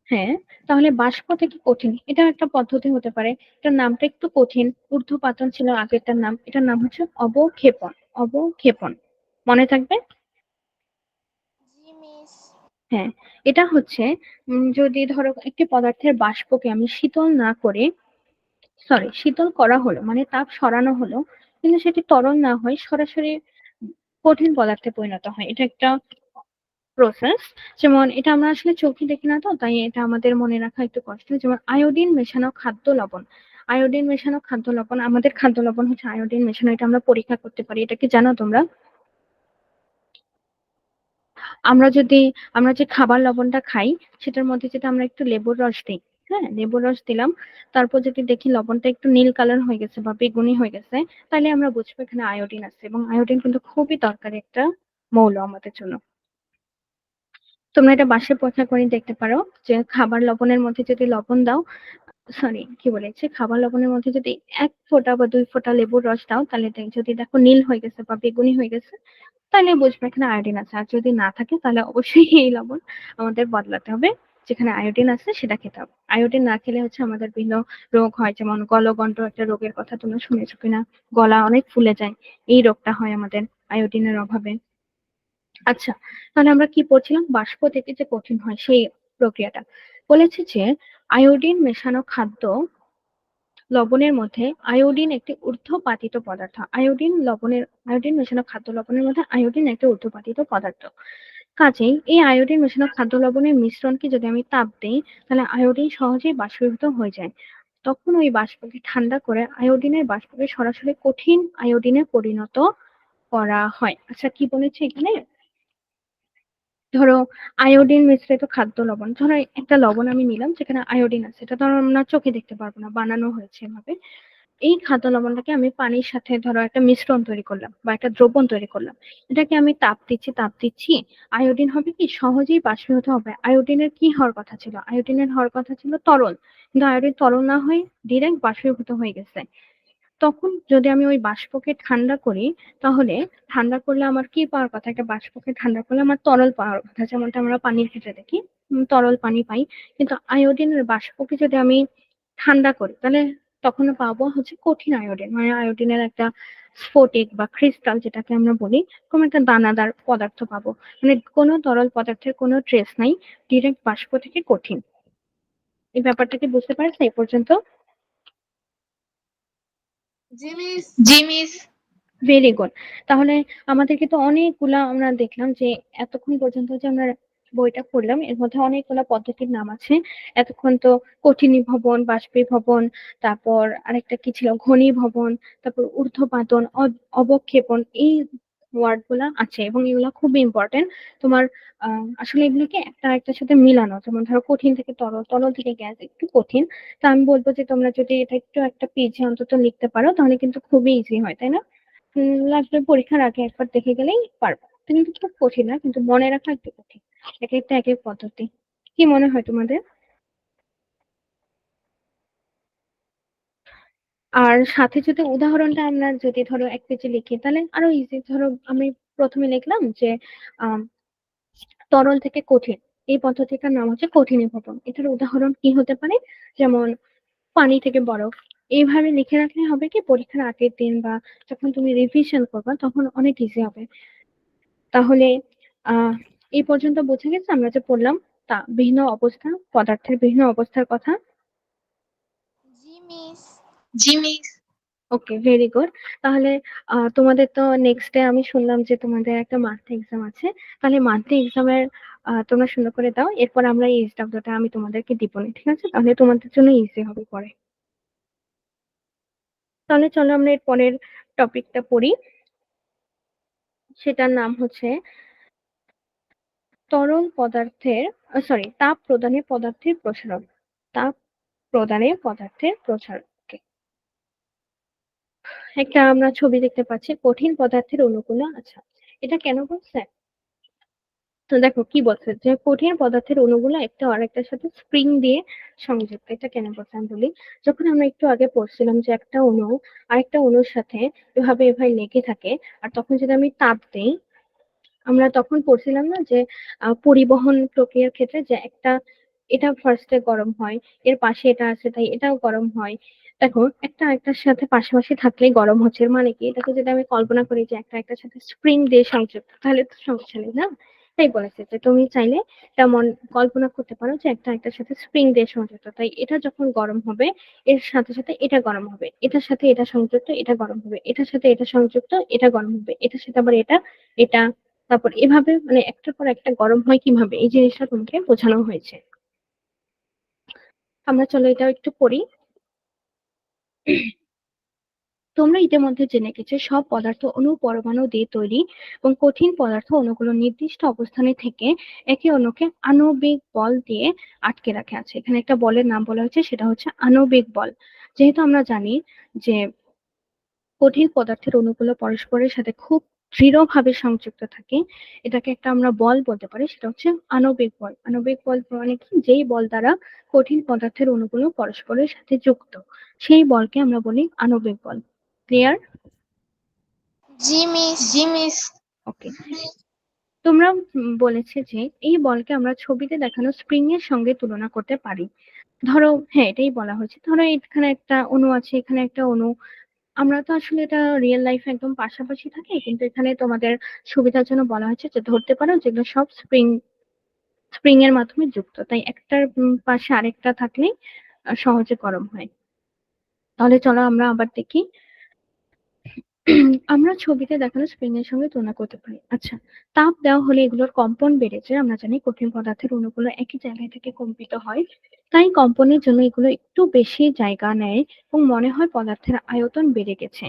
হ্যাঁ, তাহলে বাষ্প থেকে কঠিন, এটা একটা পদ্ধতি হতে পারে। এটার নামটা একটু কঠিন, ঊর্ধ্বপাতন ছিল আগেরটার নাম, এটার নাম হচ্ছে অবক্ষেপণ। অবক্ষেপণ মনে থাকবে। জি মিস। হ্যাঁ, এটা হচ্ছে যদি ধরো একটি পদার্থের বাষ্পকে আমি শীতল না করে, শীতল করা হলো মানে তাপ সরানো হলো, কিন্তু সেটি তরল না হয় সরাসরি কঠিন পদার্থে পরিণত হয়। এটা একটা প্রসেস। যেমন এটা আমরা আসলে চোখে দেখি না, তো তাই এটা আমাদের মনে রাখা একটু কষ্ট। যেমন আয়োডিন মেশানো খাদ্য লবণ। আয়োডিন মেশানো খাদ্য লবণ, আমাদের খাদ্য লবণ হচ্ছে আয়োডিন মেশানো, এটা আমরা পরীক্ষা করতে পারি। এটা কি জানো তোমরা? আমরা যদি আমরা যে খাবার লবণটা খাই, সেটার মধ্যে যদি আমরা একটু লেবুর রস দিই, হ্যাঁ লেবুর রস দিলাম, তারপর যদি দেখি লবণটা একটু নীল কালার হয়ে গেছে বা বেগুনি হয়ে গেছে, তাহলে আমরা বুঝবো এখানে আয়োডিন আছে। এবং আয়োডিন কিন্তু খুবই দরকারি একটা মৌল আমাদের জন্য। তোমরা এটা বাসায় পরীক্ষা করে দেখতে পারো, যে খাবার লবণের মধ্যে যদি লবণ দাও, কি বলেছে, খাবার লবণের মধ্যে যদি 1 ফোঁটা বা 2 ফোঁটা লেবুর রস দাও, তাহলে যদি দেখো নীল হয়ে গেছে বা বেগুনি হয়ে গেছে, তাহলে বুঝবে এখানে আয়োডিন আছে। আর যদি না থাকে, তাহলে অবশ্যই এই লবণ আমাদের বদলাতে হবে, যেখানে আয়োডিন আছে সেটা খেতে হবে। আয়োডিন না খেলে হচ্ছে আমাদের বিভিন্ন রোগ হয়, যেমন গলগণ্ড একটা রোগের কথা তোমরা শুনেছো কিনা, গলা অনেক ফুলে যায়, এই রোগটা হয় আমাদের আয়োডিনের অভাবে। আচ্ছা, তাহলে আমরা কি পড়ছিলাম? বাষ্প থেকে যে কঠিন হয় সেই প্রক্রিয়াটা বলেছে, যে আয়োডিন মেশানো খাদ্য লবণের মধ্যে আয়োডিন একটি ঊর্ধ্বপাতিত পদার্থ। আয়োডিন মেশানো খাদ্য লবণের মধ্যে আয়োডিন একটি ঊর্ধ্বপাতিত পদার্থ। কাজেই এই আয়োডিন মেশানো খাদ্য লবণের মিশ্রণকে যদি আমি তাপ দিই, তাহলে আয়োডিন সহজেই বাষ্পীভূত হয়ে যায়। তখন ওই বাষ্পকে ঠান্ডা করে আয়োডিনের বাষ্পকে সরাসরি কঠিন আয়োডিনে পরিণত করা হয়। আচ্ছা, কি বলেছে এখানে? ধরো আয়োডিন মিশ্রিত খাদ্য লবণ, ধরো একটা লবণ আমি নিলাম যেখানে আয়োডিন আছে, এটা ধরো আমরা চোখে দেখতে পারবো না, বানানো হয়েছে এভাবে। এই খাদ্য লবণটাকে আমি পানির সাথে ধরো একটা মিশ্রণ তৈরি করলাম বা একটা দ্রবণ তৈরি করলাম, এটাকে আমি তাপ দিচ্ছি, আয়োডিন হবে কি সহজেই বাষ্পীভূত হবে। আয়োডিনের কি হওয়ার কথা ছিল? আয়োডিনের হওয়ার কথা ছিল তরল, কিন্তু আয়োডিন তরল না হয়ে ডিরেক্ট বাষ্পীভূত হয়ে গেছে। তখন যদি আমি ওই বাষ্পকে ঠান্ডা করি, তাহলে ঠান্ডা করলে আমার কি পাওয়ার কথা? একটা বাষ্পকে ঠান্ডা করলে আমার তরল পাওয়ার কথা, যেমনটা আমরা পানির ক্ষেত্রে দেখি, তরল পানি পাই। কিন্তু আয়োডিনের বাষ্পকে যদি আমি ঠান্ডা করি, তাহলে তখন পাবো হচ্ছে কঠিন আয়োডিন, মানে আয়োডিনের একটা স্ফটিক বা ক্রিস্টাল যেটাকে আমরা বলি, কোন একটা দানাদার পদার্থ পাবো। মানে কোনো তরল পদার্থের কোনো ট্রেস নাই, ডিরেক্ট বাষ্প থেকে কঠিন। এই ব্যাপারটা কি বুঝতে পারছো এই পর্যন্ত? জি মিস। জি মিস। Very good. তাহলে আমাদেরকে তো অনেকগুলা আমরা দেখলাম, যে এতক্ষণ পর্যন্ত যে আমরা বইটা পড়লাম, এর মধ্যে অনেকগুলা পদ্ধতির নাম আছে। এতক্ষণ তো কঠিনীভবন, বাষ্পীভবন, তারপর আরেকটা কি ছিল, ঘনীভবন, তারপর ঊর্ধ্বপাতন, অবক্ষেপণ, এই ওয়ার্ড গুলা আছে এবং এগুলা খুবই ইম্পর্টেন্ট। তোমার আসলে এগুলোকে একটা একটার সাথে মিলানো, যেমন ধরো কঠিন থেকে তরল, তরল থেকে গ্যাস, একটু কঠিন। তা আমি বলবো যে তোমরা যদি এটা একটু একটা পেজে অন্তত লিখতে পারো, তাহলে কিন্তু খুবই ইজি হয়, তাই না? লাগবে পরীক্ষার আগে একবার দেখে গেলেই পারবে। এটা কিন্তু খুব কঠিন না, কিন্তু মনে রাখা একটু কঠিন। এক একটা এক এক পদ্ধতি। কি মনে হয় তোমাদের? আর সাথে যদি উদাহরণটা আমরা যদি ধরো 1 পেজে লিখি, তাহলে আরো ইজি। ধরো আমি প্রথমে লিখলাম যে আহ তরল থেকে কঠিন, এই পদ্ধতিটার নাম হচ্ছে কঠিনীভবন। এটার উদাহরণ কি হতে পারে? যেমন পানি থেকে বরফ, এইভাবে লিখে রাখলে হবে কি পরীক্ষার আগের দিন বা যখন তুমি রিভিশন করবা তখন অনেক ইজি হবে। তাহলে আহ এই পর্যন্ত বোঝা গেছে আমরা যে পড়লাম তা বিভিন্ন অবস্থা, পদার্থের বিভিন্ন অবস্থার কথা। জি মিস। জি মিস। Okay, very good. তাহলে তোমাদের তো নেক্সট ডে আমি শুনলাম যে তোমাদের একটা মান্থলি এক্সাম আছে। তাহলে মান্থলি এক্সামের তোমরা সুন্দর করে দাও, এরপর আমরা এই এসডব্লিউটা আমি তোমাদেরকে দিব না, ঠিক আছে? তাহলে তোমাদের জন্য ইজি হবে পরে। তাহলে চলো আমরা এর পরের টপিকটা পড়ি। সেটার নাম হচ্ছে তরল পদার্থের সরি তাপ প্রদানে পদার্থের প্রসারণ। তাপ প্রদানে পদার্থের প্রসারণ। Okay. একটা আমরা ছবি দেখতে পাচ্ছি কঠিন পদার্থের অণুগুলো। আচ্ছা, এটা কেন বলছে? তো দেখো কি বলছে যে কঠিন পদার্থের অণুগুলো একটা আরেকটার সাথে স্প্রিং দিয়ে সংযুক্ত। এটা কেন বলছে আমি বলি। যখন আমরা একটু আগে পড়ছিলাম যে একটা অণু আরেকটা অণুর সাথে এভাবে লেগে থাকে, আর তখন যদি আমি তাপ দেই, আমরা তখন পড়ছিলাম না যে পরিবহন প্রক্রিয়ার ক্ষেত্রে যে একটা এটা ফার্স্টে গরম হয়, এর পাশে এটা আছে তাই এটাও গরম হয়। দেখো একটা একটার সাথে পাশাপাশি থাকলেই গরম হচ্ছে, এর মানে কি? এটাকে যদি আমি কল্পনা করি যে একটা একটার সাথে স্প্রিং দিয়ে সংযুক্ত, তাহলে তো সমস্যা নেই না? তাই বলেছে যে তুমি চাইলে তেমন কল্পনা করতে পারো যে একটা একটার সাথে স্প্রিং দিয়ে সংযুক্ত, তাই এটা যখন গরম হবে এর সাথে সাথে এটা গরম হবে, এটার সাথে এটা সংযুক্ত এটা গরম হবে, এটার সাথে এটা সংযুক্ত এটা গরম হবে, এটার সাথে আবার এটা এটা তারপর এভাবে মানে একটার পর একটা গরম হয় কিভাবে, এই জিনিসটা তোমাকে বোঝানো হয়েছে। আমরা চলো এটাও একটু পড়ি। তোমরা ইতিমধ্যে জেনে গেছো সব পদার্থ অণু পরমাণু দিয়ে তৈরি এবং কঠিন পদার্থ অণুগুলো নির্দিষ্ট অবস্থানে থেকে একে অন্যকে আণবিক বল দিয়ে আটকে রাখে আছে। এখানে একটা বলের নাম বলা হয়েছে, সেটা হচ্ছে আণবিক বল। যেহেতু আমরা জানি যে কঠিন পদার্থের অণুগুলো পরস্পরের সাথে খুব দৃঢ়ভাবে সংযুক্ত থাকে, এটাকে একটা আমরা বল বলতে পারি, সেটা হচ্ছে আণবিক বল। আণবিক বল মানে কি? যেই বল দ্বারা কঠিন পদার্থের অণুগুলো পরস্পরের সাথে যুক্ত, সেই বলকে আমরা বলি আণবিক বল। ক্লিয়ার? জি মিস। জি মিস। ওকে। তোমরা বলেছে যে এই বলকে আমরা ছবিতে দেখানো স্প্রিং এর সঙ্গে তুলনা করতে পারি। ধরো, হ্যাঁ এটাই বলা হয়েছে, ধরো এখানে একটা অণু আছে, এখানে একটা অণু। আমরা তো আসলে এটা রিয়েল লাইফে একদম পাশাপাশি থাকে, কিন্তু এখানে তোমাদের সুবিধার জন্য বলা হয়েছে যে ধরতে পারো যেগুলো সব স্প্রিং এর মাধ্যমে যুক্ত, তাই একটার পাশে আরেকটা থাকলেই সহজে গরম হয়। তাহলে চলো আমরা আবার দেখি। আমরা ছবিতে দেখানো স্প্রিং এর সঙ্গে তুলনা করতে পারি। আচ্ছা, তাপ দেওয়া হলে এগুলোর কম্পন বেড়ে যায়। আমরা জানি কঠিন পদার্থের অণুগুলো একই জায়গায় থেকে কম্পিত হয়, তাই কম্পনের জন্য এগুলো একটু বেশি জায়গা নেয় এবং মনে হয় পদার্থের আয়তন বেড়ে গেছে।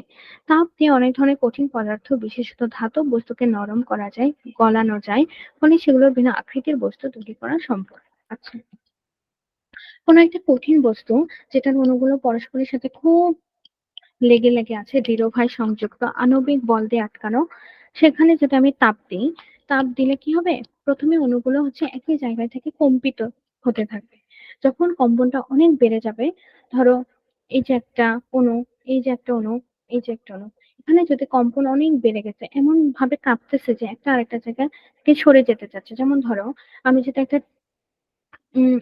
তাপ দিয়ে অনেক ধরনের কঠিন পদার্থ, বিশেষত ধাতব বস্তুকে নরম করা যায়, গলানো যায়, ফলে সেগুলোর বিনা আকৃতির বস্তু তৈরি করা সম্ভব। আচ্ছা, কোনো একটা কঠিন বস্তু যেটার অণুগুলো পরস্পরের সাথে খুব লেগে লেগে আছে, দৃঢ়ভাবে সংযুক্ত, আণবিক বল দিয়ে আটকানো, সেখানে যদি আমি তাপ দিই, তাপ দিলে কি হবে? প্রথমে অণুগুলো হচ্ছে একই জায়গা থেকে কম্পিত হতে থাকবে। যখন কম্পনটা অনেক বেড়ে যাবে, ধরো এই যে একটা অণু, এই যে একটা অণু, এই যে একটা অণু, এখানে যদি কম্পন অনেক বেড়ে গেছে, এমন ভাবে কাঁপতেছে যে একটা আরেকটা জায়গা থেকে সরে যেতে চাচ্ছে। যেমন ধরো আমি যেটা একটা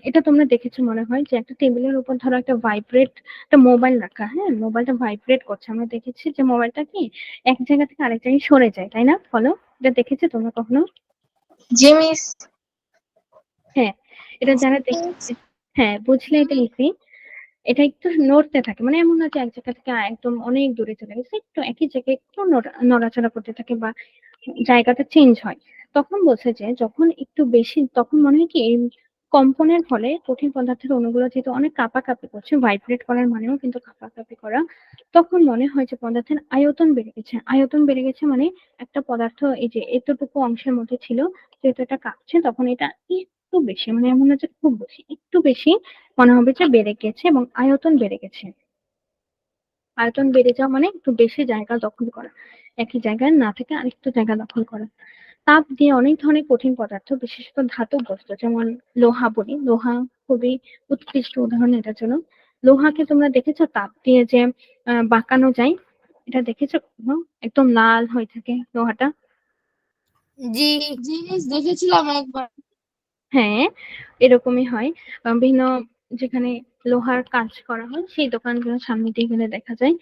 এটা তোমরা দেখেছো মনে হয় যে একটা টেবিলের উপর ধরো একটা একটা মোবাইল রাখা, হ্যাঁ মোবাইলটা ভাইব্রেট করছে, আমরা দেখেছি যে মোবাইলটা কি এক জায়গা থেকে আরেক জায়গায় সরে যায়, তাই না? বলো, এটা দেখেছো তোমরা কখনো? জি মিস। হ্যাঁ, এটা যারা হ্যাঁ বুঝলে এটা ইজি। এটা একটু নড়তে থাকে, মানে এমন না যে এক জায়গা থেকে একদম অনেক দূরে চলে গেছে, একটু একই জায়গায় একটু নড়াচড়া করতে থাকে বা জায়গাটা চেঞ্জ হয়। তখন বলছে যে যখন একটু বেশি, তখন মনে হয় কি এই কম্পনের ফলে কঠিন পদার্থের অণুগুলো যেহেতু অনেক কাঁপাকাঁপি করছে, ভাইব্রেট করার মানেও কিন্তু কাঁপাকাঁপি করা, তখন মনে হয় যে পদার্থের আয়তন বেড়ে গেছে। আয়তন বেড়ে গেছে মানে একটা পদার্থ এই যে এতটুকু অংশের মধ্যে ছিল, যেহেতু এটা কাঁপছে, তখন এটা একটু বেশি, মানে এমন হচ্ছে খুব বেশি, একটু বেশি মনে হবে যে বেড়ে গেছে এবং আয়তন বেড়ে গেছে। আয়তন বেড়ে যাওয়া মানে একটু বেশি জায়গা দখল করা, একই জায়গায় না থেকে আরেকটু জায়গা দখল করা। তাপ দিয়ে অনেক ধরনের কঠিন পদার্থ, বিশেষত ধাতব বস্তু, যেমন লোহা বলি, লোহা খুবই উৎকৃষ্ট উদাহরণ এটার জন্য। লোহাকে তোমরা দেখেছো তাপ দিয়ে যে বাঁকানো যায়? এটা দেখেছো কখনো? একদম লাল হয়ে থাকে লোহাটা। জি। জি মিস, দেখেছিলাম একবার। হ্যাঁ, এরকমই হয়। বিভিন্ন যেখানে লোহার কাজ করা হয় সেই দোকানগুলোর সামনে দিয়ে গেলে দেখা যায়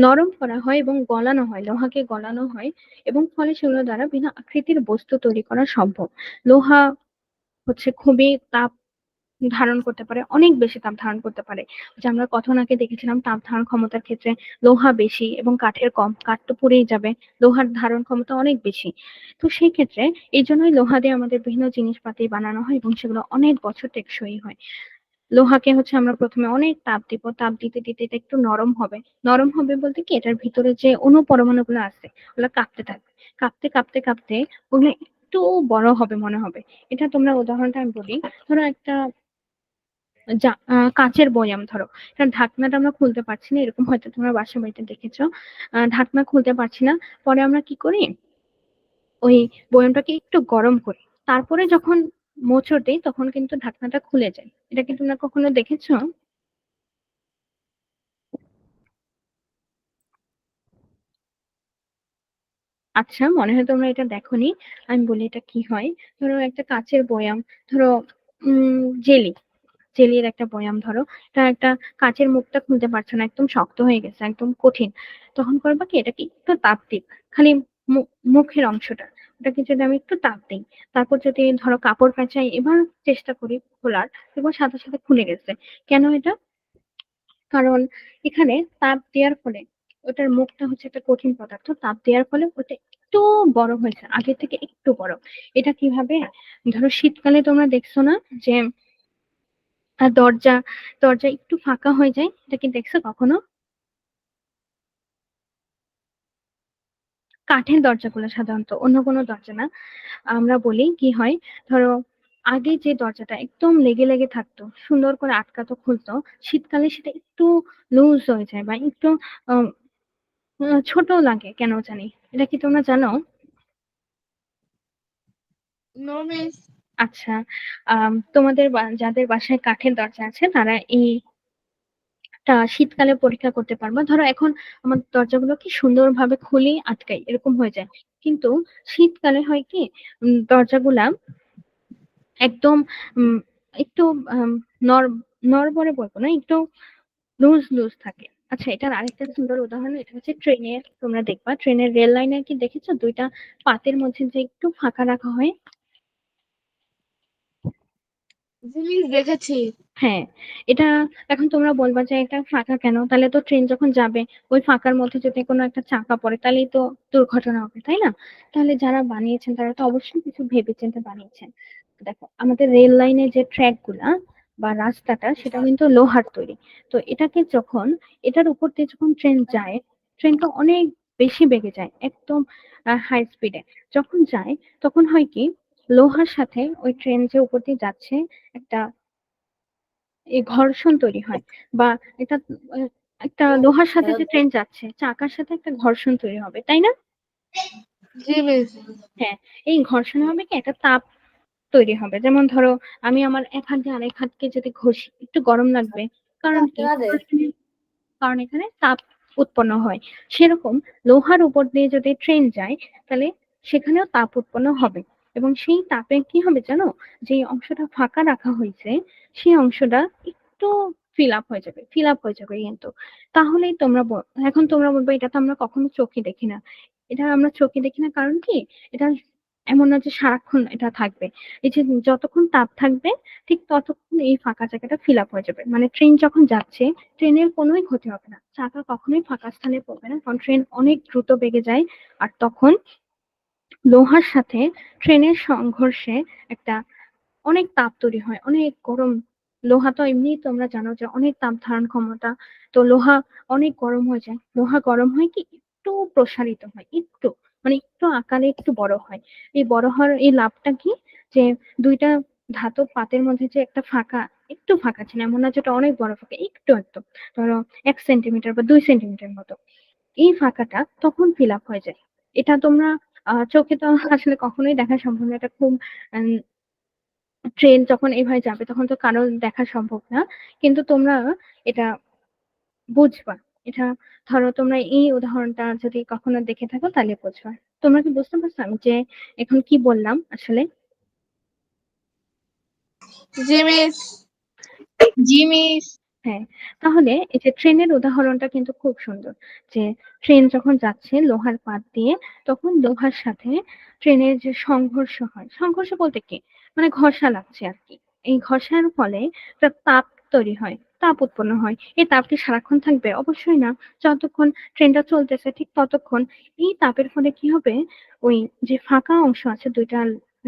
নরম করা হয় এবং গলানো হয়, লোহাকে গলানো হয় এবং ফলে সেগুলো দ্বারা বিভিন্ন আকৃতির বস্তু তৈরি করা সম্ভব। লোহা হচ্ছে খুবই তাপ ধারণ করতে পারে, অনেক বেশি তাপ ধারণ করতে পারে। যে আমরা কখন আগে দেখেছিলাম তাপ ধারণ ক্ষমতার ক্ষেত্রে লোহা বেশি এবং কাঠের কম, কাঠ তো পুড়েই যাবে, লোহার ধারণ ক্ষমতা অনেক বেশি। তো সেই ক্ষেত্রে এই জন্যই লোহা দিয়ে আমাদের বিভিন্ন জিনিসপাতি বানানো হয় এবং সেগুলো অনেক বছর টেকসই হয়। লোহাকে হচ্ছে আমরা প্রথমে অনেক তাপ দিব, তাপ দিতে দিতে এটা একটু নরম হবে। নরম হবে বলতে কি, এটার ভিতরে যে অণু পরমাণু গুলো আছে ওগুলো কাঁপতে থাকবে, কাঁপতে কাঁপতে কাঁপতে ওগুলো একটু বড় হবে মনে হবে। এটা তোমরা উদাহরণটা আমি বলি, ধরো একটা কাঁচের বয়াম ধরো, এটা ঢাকনাটা আমরা খুলতে পারছি না, এরকম হয়তো তোমরা বাসা বাড়িতে দেখেছো। ঢাকনা খুলতে পারছি না, পরে আমরা কি করি, ওই বয়ামটাকে একটু গরম করি, তারপরে যখন মোচড় দিই তখন কিন্তু ঢাকনাটা খুলে যায়। এটা কি তোমরা কখনো দেখেছো? আচ্ছা, মনে হয় তোমরা এটা দেখোনি। আমি বলি এটা কি হয়। ধরো একটা কাচের বয়াম, ধরো জেলি, জেলির একটা বয়াম ধরো, এটা একটা কাচের মুখটা খুলতে পারছো না, একদম শক্ত হয়ে গেছে, একদম কঠিন। তখন করবা কি, এটাকে একটু তাপ দিই, খালি মুখের অংশটা, ওটাকে যদি আমি একটু তাপ দিই, তারপর যদি ধরো কাপড় পেঁচাই, এবার চেষ্টা করি খোলার, এবং সাথে সাথে খুলে গেছে। কেন এটা? কারণ এখানে তাপ দেওয়ার ফলে, ওটার মুখটা হচ্ছে একটা কঠিন পদার্থ, তাপ দেওয়ার ফলে ওটা একটু বড় হয়েছে, আগে থেকে একটু বড়। এটা কিভাবে, ধরো শীতকালে তোমরা দেখছো না যে দরজা দরজা একটু ফাঁকা হয়ে যায়, এটা কি দেখছো কখনো? কাঠের দরজাগুলো সাধারণত, অন্য কোনো দরজা না। আমরা বলি কি হয়, ধরো আগে যে দরজাটা একদম লেগে লেগে থাকতো, সুন্দর করে আটকাতো খুলতো, শীতকালে সেটা একটু লুজ হয়ে যায় বা একটু আহ, ছোট লাগে কেন জানি। এটা কি তোমরা জানো? No miss. আচ্ছা, তোমাদের যাদের বাসায় কাঠের দরজা আছে তারা এইটা শীতকালে পরীক্ষা করতে পারবা। ধরো এখন আমার দরজাগুলো কি সুন্দরভাবে খুলি আটকাই এরকম হয়ে যায়, কিন্তু শীতকালে হয় কি, দরজাগুলা একদম উম, একটু আম, নর নড়বড়ে বলবো না, একটু লুজ লুজ থাকে। আচ্ছা, এটার আরেকটা সুন্দর উদাহরণ, এটা হচ্ছে ট্রেনের, তোমরা দেখবা ট্রেনের রেল লাইনে কি দেখেছো দুইটা পাতের মধ্যে যে একটু ফাঁকা রাখা হয়? জি মিস, দেখেছি। হ্যাঁ, এটা এখন তোমরা বলবা যে এটা ফাঁকা কেন, তাহলে তো ট্রেন যখন যাবে ওই ফাঁকার মধ্যে যদি কোনো একটা চাকা পড়ে তাহলেই তো দুর্ঘটনা হবে, তাই না? তাহলে যারা বানিয়েছেন তারা তো অবশ্যই কিছু ভেবেচিন্তে বানিয়েছেন। দেখো আমাদের রেল লাইনের যে ট্র্যাক গুলা বা রাস্তাটা, সেটা কিন্তু লোহার তৈরি। তো এটাকে যখন, এটার উপর দিয়ে যখন ট্রেন যায়, ট্রেনটা অনেক বেশি বেগে যায়, একদম হাই স্পিডে যখন যায়, তখন হয় কি, লোহার সাথে ওই ট্রেন যে উপর দিয়ে যাচ্ছে একটা এই ঘর্ষণ তৈরি হয়, বা এটা আহ, একটা লোহার সাথে যে ট্রেন যাচ্ছে চাকার সাথে একটা ঘর্ষণ তৈরি হবে, তাই না? জি মিস। হ্যাঁ, এই ঘর্ষণ হবে কি, একটা তাপ তৈরি হবে। যেমন ধরো আমি আমার এক হাত দিয়ে আরেক হাতকে যদি ঘষি, একটু গরম লাগবে। কারণ কি? কারণ এখানে তাপ উৎপন্ন হয়। সেরকম লোহার উপর দিয়ে যদি ট্রেন যায়, তাহলে সেখানেও তাপ উৎপন্ন হবে, এবং সেই তাপে কি হবে জানো, যে অংশটা ফাঁকা রাখা হয়েছে সেই অংশটা একটু ফিল আপ হয়ে যাবে, ফিল আপ হয়ে যাবে কিন্তু। তাহলেই তোমরা এখন তোমরা বলবে এটা তো আমরা কখনো চোখে দেখি না। এটা আমরা চোখে দেখি না কারণ কি, এটা এমন না যে সারাক্ষণ এটা থাকবে। এই যে যতক্ষণ তাপ থাকবে ঠিক ততক্ষণ এই ফাঁকা জায়গাটা ফিল আপ হয়ে যাবে। মানে ট্রেন যখন যাচ্ছে, ট্রেনের কোনোই ক্ষতি হবে না, চাকা কখনোই ফাঁকা স্থানে পড়বে না, কারণ ট্রেন অনেক দ্রুত বেগে যায়। আর তখন লোহার সাথে ট্রেনের সংঘর্ষে একটা অনেক তাপ তৈরি হয়, অনেক গরম। লোহা তো এমনি তোমরা জানো যে অনেক তাপ ধারণ ক্ষমতা। তো লোহা অনেক গরম হয়ে যায়, লোহা গরম হয় কি, একটু প্রসারিত হয়, একটু মানে একটু আকারে একটু বড় হয়। এই বড় হওয়ার এই লাভটা কি, যে দুইটা ধাতব পাতের মধ্যে যে একটা ফাঁকা, একটু ফাঁকা ছিল, এমন না যেটা অনেক বড় ফাঁকা, একটু একটু ধরো 1 সেন্টিমিটার বা 2 সেন্টিমিটার মতো, এই ফাঁকাটা তখন ফিল আপ হয়ে যায়। এটা তোমরা চোখে তো আসলে কখনোই দেখা সম্ভব না, এটা খুব ট্রেন যখন এইভাবে যাবে তখন তো কারো দেখা সম্ভব না, কিন্তু তোমরা এটা বুঝবা। এটা ধরো তোমরা এই উদাহরণটা যদি কখনো দেখে থাকো তাহলে বুঝবা। তোমরা কি বুঝতে পারছো আমি যে এখন কি বললাম আসলে? জি মিস। জি মিস। হ্যাঁ, তাহলে এই যে ট্রেনের উদাহরণটা কিন্তু খুব সুন্দর। যে ট্রেন যখন যাচ্ছে লোহার পাত দিয়ে, তখন লোহার সাথে ট্রেনের যে সংঘর্ষ হয়, সংঘর্ষ বলতে কি? মানে ঘষা লাগছে আরকি। এই ঘষার ফলে একটা তাপ তৈরি হয়, তাপ উৎপন্ন হয়। এই তাপ কি সারাক্ষণ থাকবে? অবশ্যই না। যতক্ষণ ট্রেনটা চলতেছে ঠিক ততক্ষণ। এই তাপের ফলে কি হবে? ওই যে ফাঁকা অংশ আছে ২ টা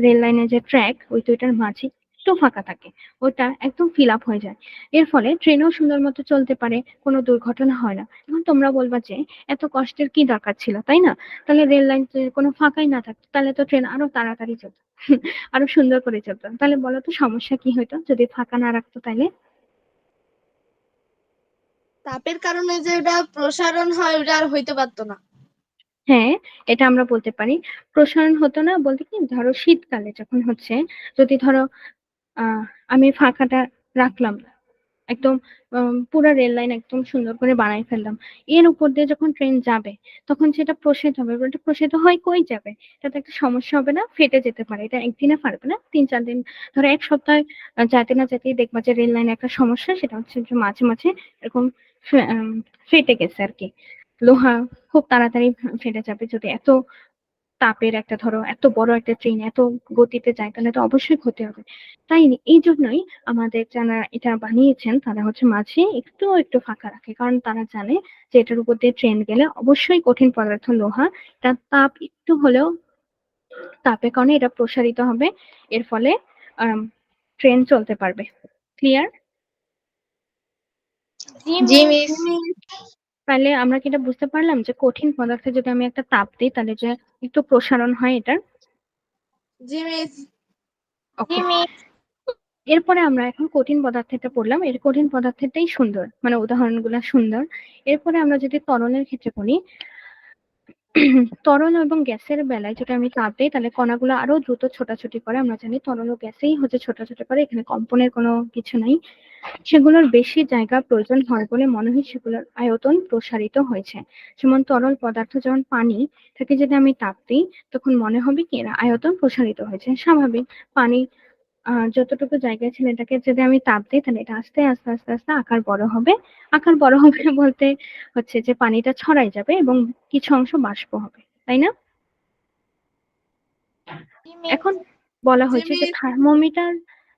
রেল লাইনের যে ট্র্যাক, ওই ২ টার মাঝে একটু ফাঁকা থাকে। ওটা একদম ফিল আপ হয়ে যায়। এর ফলে ট্রেনও সুন্দর মতো চলতে পারে, কোনো দুর্ঘটনা হয় না। এখন তোমরা বলবা যে এত কষ্টের কি দরকার ছিল, তাই না? তাহলে রেল লাইন কোনো ফাঁকাই না থাকতো, তাহলে তো ট্রেন আরো তাড়াতাড়ি চলতো, আরো সুন্দর করে চলতো। তাহলে বলো তো সমস্যা কি হইতো যদি ফাঁকা না রাখতো তাইলে? তাপের কারণে যে এটা প্রসারণ হয় ওটা আর হইতে পারতো না। হ্যাঁ, এটা আমরা বলতে পারি। প্রসারণ হতো না বলতে কি, ধরো শীতকালে যখন হচ্ছে, যদি ধরো আহ আমি ফাঁকাটা রাখলাম একদম, পুরা রেল লাইন একদম সুন্দর করে বানাই ফেললাম। এর উপর দিয়ে যখন ট্রেন যাবে তখন সেটা প্রসারিত হবে। এবার এটা প্রসারিত হয় কই যাবে? এটাতে একটা সমস্যা হবে না? ফেটে যেতে পারে। এটা একদিনে পারবে না, ৩-৪ দিন, ধরো ১ সপ্তাহ যাতে না যেতেই দেখবা যে রেল লাইনে একটা সমস্যা, সেটা হচ্ছে যে মাঝে মাঝে এরকম ফেটে গেছে আরকি। লোহা খুব তাড়াতাড়ি ফেটে যাবে যদি এত তাপের একটা, ধরো এত বড় একটা ট্রেন এত গতিতে যায়, তাহলে তো অবশ্যই ক্ষতি হবে। তাই এই জন্যই আমাদের যারা এটা বানিয়েছেন তারা হচ্ছে মাঝে একটু একটু ফাঁকা রাখে, কারণ তারা জানে যে এটার উপর দিয়ে ট্রেন গেলে অবশ্যই কঠিন পদার্থ লোহা, তার তাপ একটু হলেও, তাপের কারণে এটা প্রসারিত হবে। এর ফলে ট্রেন চলতে পারবে। ক্লিয়ার? জি জি মিস। মিস। তাহলে আমরা কি এটা বুঝতে পারলাম যে কঠিন পদার্থে যদি আমি একটা তাপ দিই তাহলে যে একটু প্রসারণ হয় এটার? জি মিস। জি ওকে। মিস। এরপরে আমরা এখন কঠিন পদার্থটা পড়লাম। এর কঠিন পদার্থটাই সুন্দর, মানে উদাহরণগুলো সুন্দর। এরপরে আমরা যদি তরলের ক্ষেত্রে বলি, তরল এবং গ্যাসের বেলায় যদি আমি তাপ দিই তাহলে কণাগুলো আরো দ্রুত ছোটাছুটি করে। আমরা জানি তরল ও গ্যাসেই হচ্ছে ছোটাছুটি করে, এখানে কম্পনের কোনো কিছু নাই। সেগুলোর বেশি জায়গা প্রয়োজন হয় বলে মনে হয় সেগুলোর আয়তন প্রসারিত হয়েছে। যেমন তরল পদার্থ যেমন পানি, তাকে যদি আমি তাপ দিই তখন মনে হবে কি এর আয়তন প্রসারিত হয়েছে। স্বাভাবিক। পানি যতটুকু জায়গায় ছিল এটাকে যদি আমি তাপ দিই তাহলে এটা আস্তে আস্তে আস্তে আস্তে আকার বড় হবে। আকার বড় হবে বলতে হচ্ছে যে পানিটা ছড়াই যাবে এবং কিছু অংশ বাষ্প হবে, তাই না? জি মিস। এখন বলা জি হয়েছে যে মিস। থার্মোমিটার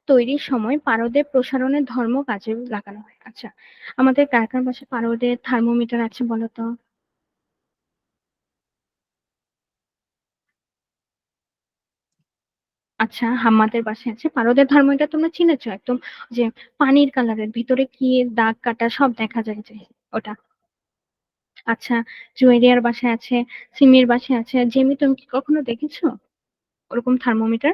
তৈরির সময় পারদের প্রসারণের ধর্ম কাজে লাগানো হয়। আচ্ছা, আমাদের কার কার বাসায় পারদের থার্মোমিটার আছে বলতো? আচ্ছা, আমাদের বাসায় আছে। পারদের থার্মোমিটার তোমরা চিনেছো? একদম যে পানির কালারের ভিতরে কি দাগ কাটা সব দেখা যায় যে ওটা। আচ্ছা, জুয়েরিয়ার বাসায় আছে, সিমির বাসায় আছে। জেমি, তুমি কি কখনো দেখেছো ওরকম থার্মোমিটার?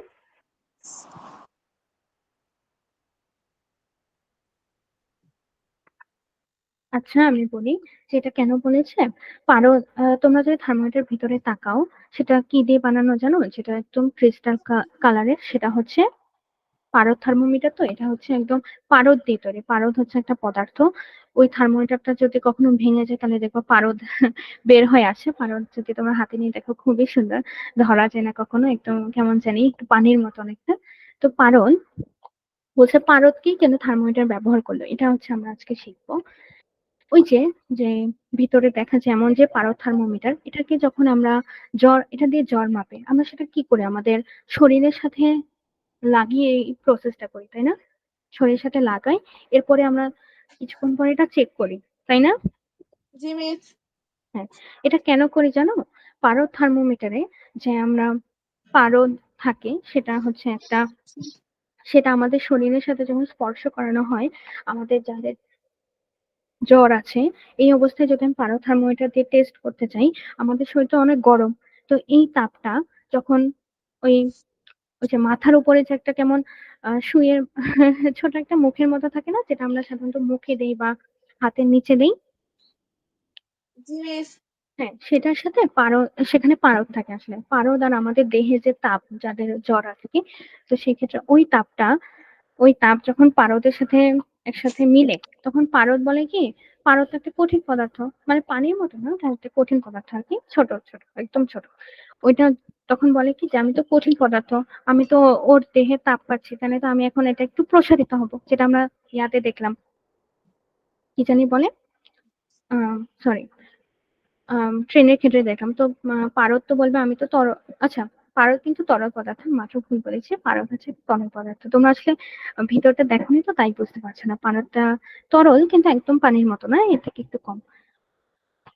আচ্ছা, আমি বলি যে এটা কেন বলেছে। পারদ, তোমরা যদি থার্মোমিটার ভিতরে তাকাও, সেটা কি দিয়ে বানানো জানো? যেটা একদম ক্রিস্টাল কালারের, সেটা হচ্ছে পারদ থার্মোমিটার। তো এটা হচ্ছে একদম পারদ দিয়ে তৈরি। পারদ হচ্ছে একটা পদার্থ। ওই থার্মোমিটারটা যদি কখনো ভেঙে যায় তাহলে দেখো পারদ বের হয়ে আসে। পারদ যদি তোমরা হাতে নিয়ে দেখো খুবই সুন্দর, ধরা যায় না কখনো, একদম কেমন জানি একটু পানির মতো অনেকটা। তো পারদ বলছে পারদ কি কেন থার্মোমিটার ব্যবহার করলো, এটা হচ্ছে আমরা আজকে শিখবো। ওই যে যে ভিতরে দেখা যায় এমন যে পারদ থার্মোমিটার, এটাকে যখন আমরা জ্বর, এটা দিয়ে জ্বর মাপে, আমরা সেটা কি করে আমাদের শরীরের সাথে লাগিয়ে এই প্রসেসটা করি, তাই না? শরীরের সাথে লাগাই, এরপরে আমরা কিছুক্ষণ পরে এটা চেক করি, তাই না? জি মিস। হ্যাঁ, এটা কেন করি জানো? পারদ থার্মোমিটারে যে আমরা পারদ থাকে সেটা হচ্ছে একটা, সেটা আমাদের শরীরের সাথে যখন স্পর্শ করানো হয়, আমাদের যাদের জ্বর আছে এই অবস্থায় যদি আমি পারদ থার্মোমিটার দিয়ে টেস্ট করতে চাই, আমাদের শরীরটা অনেক গরম। তো এই তাপটা যখন ওই ওই যে মাথার উপরে যে একটা কেমন সুইয়ের ছোট একটা মুখের মতো থাকে না, যেটা আমরা সাধারণত মুখে দেই বা হাতের নিচে দেই, জি মিস। হ্যাঁ সেটার সাথে পারদ, সেখানে পারদ থাকে। আসলে পারদ আর আমাদের দেহে যে তাপ, যাদের জ্বর আছে কি, তো সেই ক্ষেত্রে ওই তাপটা, ওই তাপ যখন পারদের সাথে একসাথে মিলে তখন পারদ বলে কি, পারদ তো একটা কঠিন পদার্থ, মানে পানির মতো না, ওটা একটা কঠিন পদার্থ আর কি, ছোট ছোট একদম ছোট। ওইটা তখন বলে কি যে আমি তো কঠিন পদার্থ, আমি তো ওর দেহে তাপ পাচ্ছি, তাহলে তো আমি এখন এটা একটু প্রসারিত হব, যেটা আমরা ইয়াতে দেখলাম, কি জানি বলে, সরি, ট্রেনের ক্ষেত্রে দেখলাম তো। পারদ তো বলবে আমি তো তরল, আচ্ছা, পারদ কিন্তু তরল পদার্থ, মাত্র ভুল বলেছে, পারদ হচ্ছে তরল পদার্থ। তোমরা আসলে ভিতরটা দেখোনি তো তাই বুঝতে পারছো না। পারদটা তরল কিন্তু একদম পানির মতো না, এর থেকে একটু কম।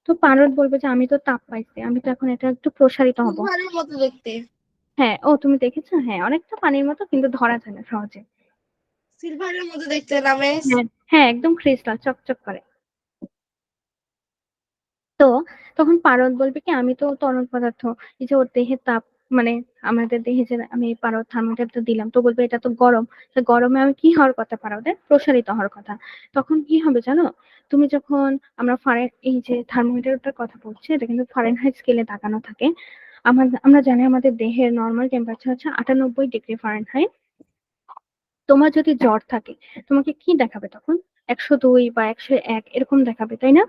তো পারদ বলবে যে আমি তো তাপ পাইছি, আমি তো এখন এটা একটু প্রসারিত হব। সিলভারের মতো দেখতে। হ্যাঁ, ও তুমি দেখেছো, হ্যাঁ অনেকটা পানির মতো, কিন্তু ধরা যায় না সহজে। সিলভারের মতো দেখতে না মিস? হ্যাঁ হ্যাঁ, একদম ক্রিস্টাল চকচক করে। তো তখন পারদ বলবে কি আমি তো তরল পদার্থ, এই যে ওর দেহের তাপ, মানে আমাদের দেহে যে আমি পারদ থার্মোমিটারটা দিলাম, তো বলবে এটা তো গরম, তো গরমে আমি কি হওয়ার কথা, পারদের প্রসারিত হওয়ার কথা। তখন কি হবে জানো, তুমি যখন আমরা এই যে থার্মোমিটারটার কথা বলছি, এটা কিন্তু ফারেনহাইট স্কেলে তাকানো থাকে। আমরা জানি আমাদের দেহের নর্মাল টেম্পারেচার হচ্ছে 98 ডিগ্রি ফারেনহাইট। তোমার যদি জ্বর থাকে, তোমাকে কি দেখাবে তখন? 102 বা 101 এরকম দেখাবে, তাই না?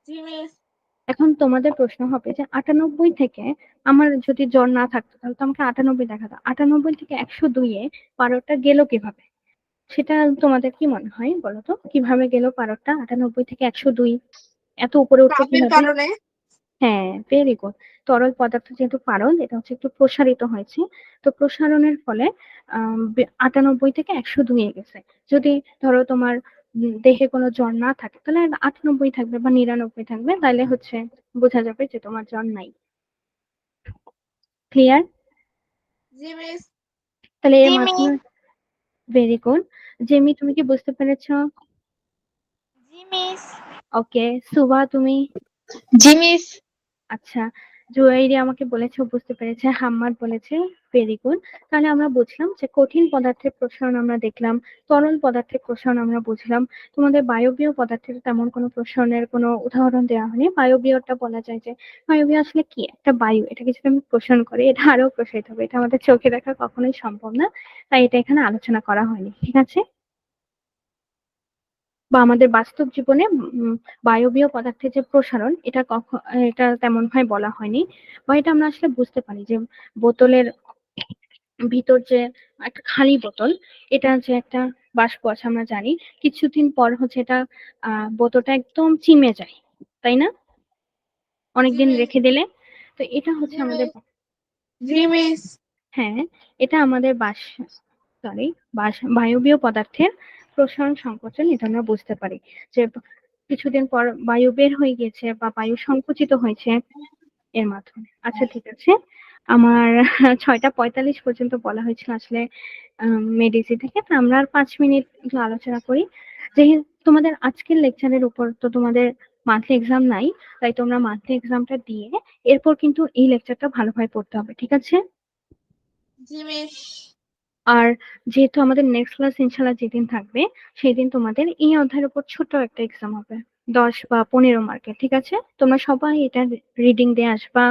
জি মিস। এখন তোমাদের প্রশ্ন হবে যে 98 থেকে, আমার যদি জ্বর না থাকতো তাহলে তো আমাকে 98 দেখাতো, 98 থেকে 102 এ পারদটা গেল কিভাবে? সেটা তোমাদের কি মনে হয় বলো তো, কিভাবে গেল পারদটা 98 থেকে 102 এত উপরে উঠলো তাপের কিভাবে? কারণে। হ্যাঁ, ভেরি গুড। তরল পদার্থ যেহেতু পারদ, এটা হচ্ছে একটু প্রসারিত হয়েছে। তো প্রসারণের ফলে 98 থেকে 102 এ গেছে। যদি ধরো তোমার দেহে কোনো জ্বর না থাকে, তাহলে 98 থাকবে বা 99 থাকবে, তাহলে হচ্ছে বোঝা যাবে যে তোমার জ্বর নাই। ক্লিয়ার? জি মিস। তাহলে এর জি মাধ্যমে, মিস। Very good. জেমি, তুমি কি বুঝতে পেরেছো? জি মিস। ওকে, সুভা তুমি? জি মিস। আচ্ছা, জুয়াইরি আমাকে বলেছে ও বুঝতে পেরেছে, হাম্মাদ বলেছে, ভেরি গুড। তাহলে আমরা বুঝলাম যে কঠিন পদার্থের প্রসারণ আমরা দেখলাম, তরল পদার্থের প্রসারণ আমরা বুঝলাম। তোমাদের বায়বীয় পদার্থের তেমন কোনো প্রসারণের কোনো উদাহরণ দেওয়া হয়নি। বায়বীয়টা বলা যায় যে, বায়বীয় আসলে কি, একটা বায়ু, এটাকে যদি আমি প্রসারণ করি এটা আরো প্রসারিত হবে, এটা আমাদের চোখে দেখা কখনোই সম্ভব না, তাই এটা এখানে আলোচনা করা হয়নি, ঠিক আছে? বা আমাদের বাস্তব জীবনে বায়বীয় পদার্থের যে প্রসারণ, এটা তেমন ভাবে বলা হয়নি। বা এটা আমরা আসলে বুঝতে পারি যে বোতলের ভিতর যে একটা খালি বোতল, এটা যে একটা বাষ্প আছে আমরা জানি, কিছুদিন পর হচ্ছে এটা বোতলটা একদম চিমে যায়, তাই না? জি অনেকদিন মিস। রেখে দিলে। তো এটা হচ্ছে জি আমাদের, মিস। জি মিস। হ্যাঁ, এটা আমাদের বায়বীয় পদার্থের প্রসারণ সংকোচন, এটা আমরা বুঝতে পারি যে কিছুদিন পর বায়ু বের হয়ে গেছে বা বায়ু সংকুচিত হয়েছে এর মাধ্যমে। আচ্ছা ঠিক আছে, আমার 6টা 45 পর্যন্ত বলা হয়েছিল আসলে মেডিসি থেকে, তো আমরা আর 5 মিনিট একটু আলোচনা করি। যেহেতু তোমাদের আজকের লেকচারের উপর তো তোমাদের মান্থলি এক্সাম নাই, তাই তোমরা মান্থলি এক্সামটা দিয়ে এরপর কিন্তু এই লেকচারটা ভালোভাবে পড়তে হবে, ঠিক আছে? জি মিস। আর যেহেতু আমাদের নেক্সট ক্লাস ইনশাল্লাহ যেদিন থাকবে, সেদিন তোমাদের এই অধ্যায়ের উপর ছোট একটা এক্সাম হবে, 10 বা 15 মার্কের, ঠিক আছে? তোমরা সবাই এটা রিডিং দিয়ে আসবা,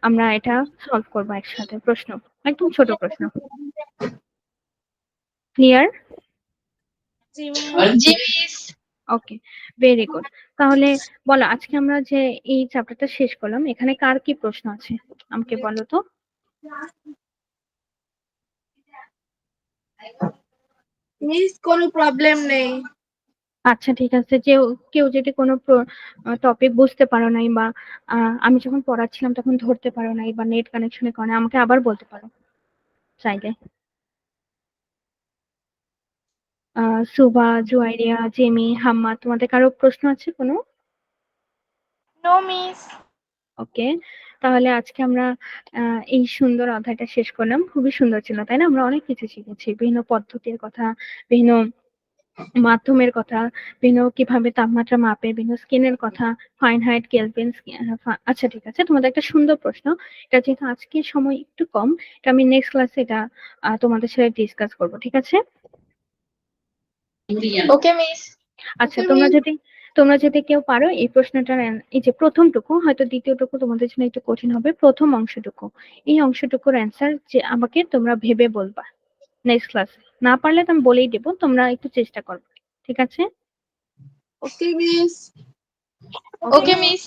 আমরা এটা সলভ করবো একসাথে, প্রশ্ন, একদম ছোট প্রশ্ন। ক্লিয়ার? জি মিস। জি মিস। Okay, very good. তাহলে বলো, আজকে আমরা যে এই চ্যাপ্টারটা শেষ করলাম, এখানে কার কি প্রশ্ন আছে আমাকে বলো তো। মিস কোনো প্রবলেম নেই। আচ্ছা ঠিক আছে, যে কেউ যদি কোনো টপিক বুঝতে পারো নাই, বা আমি যখন পড়াচ্ছিলাম তখন ধরতে পারো নাই, বা নেট কানেকশনের কারণে, আমাকে আবার বলতে পারো চাইলে। সুভা, জুয়াইরিয়া, জেমি, হাম্মা, তোমাদের কারো প্রশ্ন আছে কোনো? No miss. ওকে, তাহলে আজকে আমরা এই সুন্দর অধ্যায়টা শেষ করলাম। খুবই সুন্দর ছিল, তাই না? আমরা অনেক কিছু শিখেছি, বিভিন্ন পদ্ধতির কথা, বিভিন্ন মাধ্যমের কথা, বিভিন্ন কিভাবে তাপমাত্রা মাপে, বিভিন্ন স্কেলের কথা, ফারেনহাইট, কেলভিন। আচ্ছা ঠিক আছে, তোমাদের একটা সুন্দর প্রশ্ন, এটা যেহেতু আজকে সময় একটু কম, এটা আমি নেক্সট ক্লাসে এটা তোমাদের সাথে ডিসকাস করবো, ঠিক আছে? ওকে মিস। আচ্ছা, ওকে তোমরা মিস। যদি তোমরা যদি কেউ পারো এই প্রশ্নটার এই যে প্রথমটুকু, হয়তো দ্বিতীয়টুকু তোমাদের জন্য একটু কঠিন হবে, প্রথম অংশটুকু, এই অংশটুকুর অ্যান্সার যে আমাকে তোমরা ভেবে বলবা নেক্সট ক্লাসে। না পারলে তো আমি বলেই দেবো, তোমরা একটু চেষ্টা করবে, ঠিক আছে? ওকে মিস। ওকে মিস।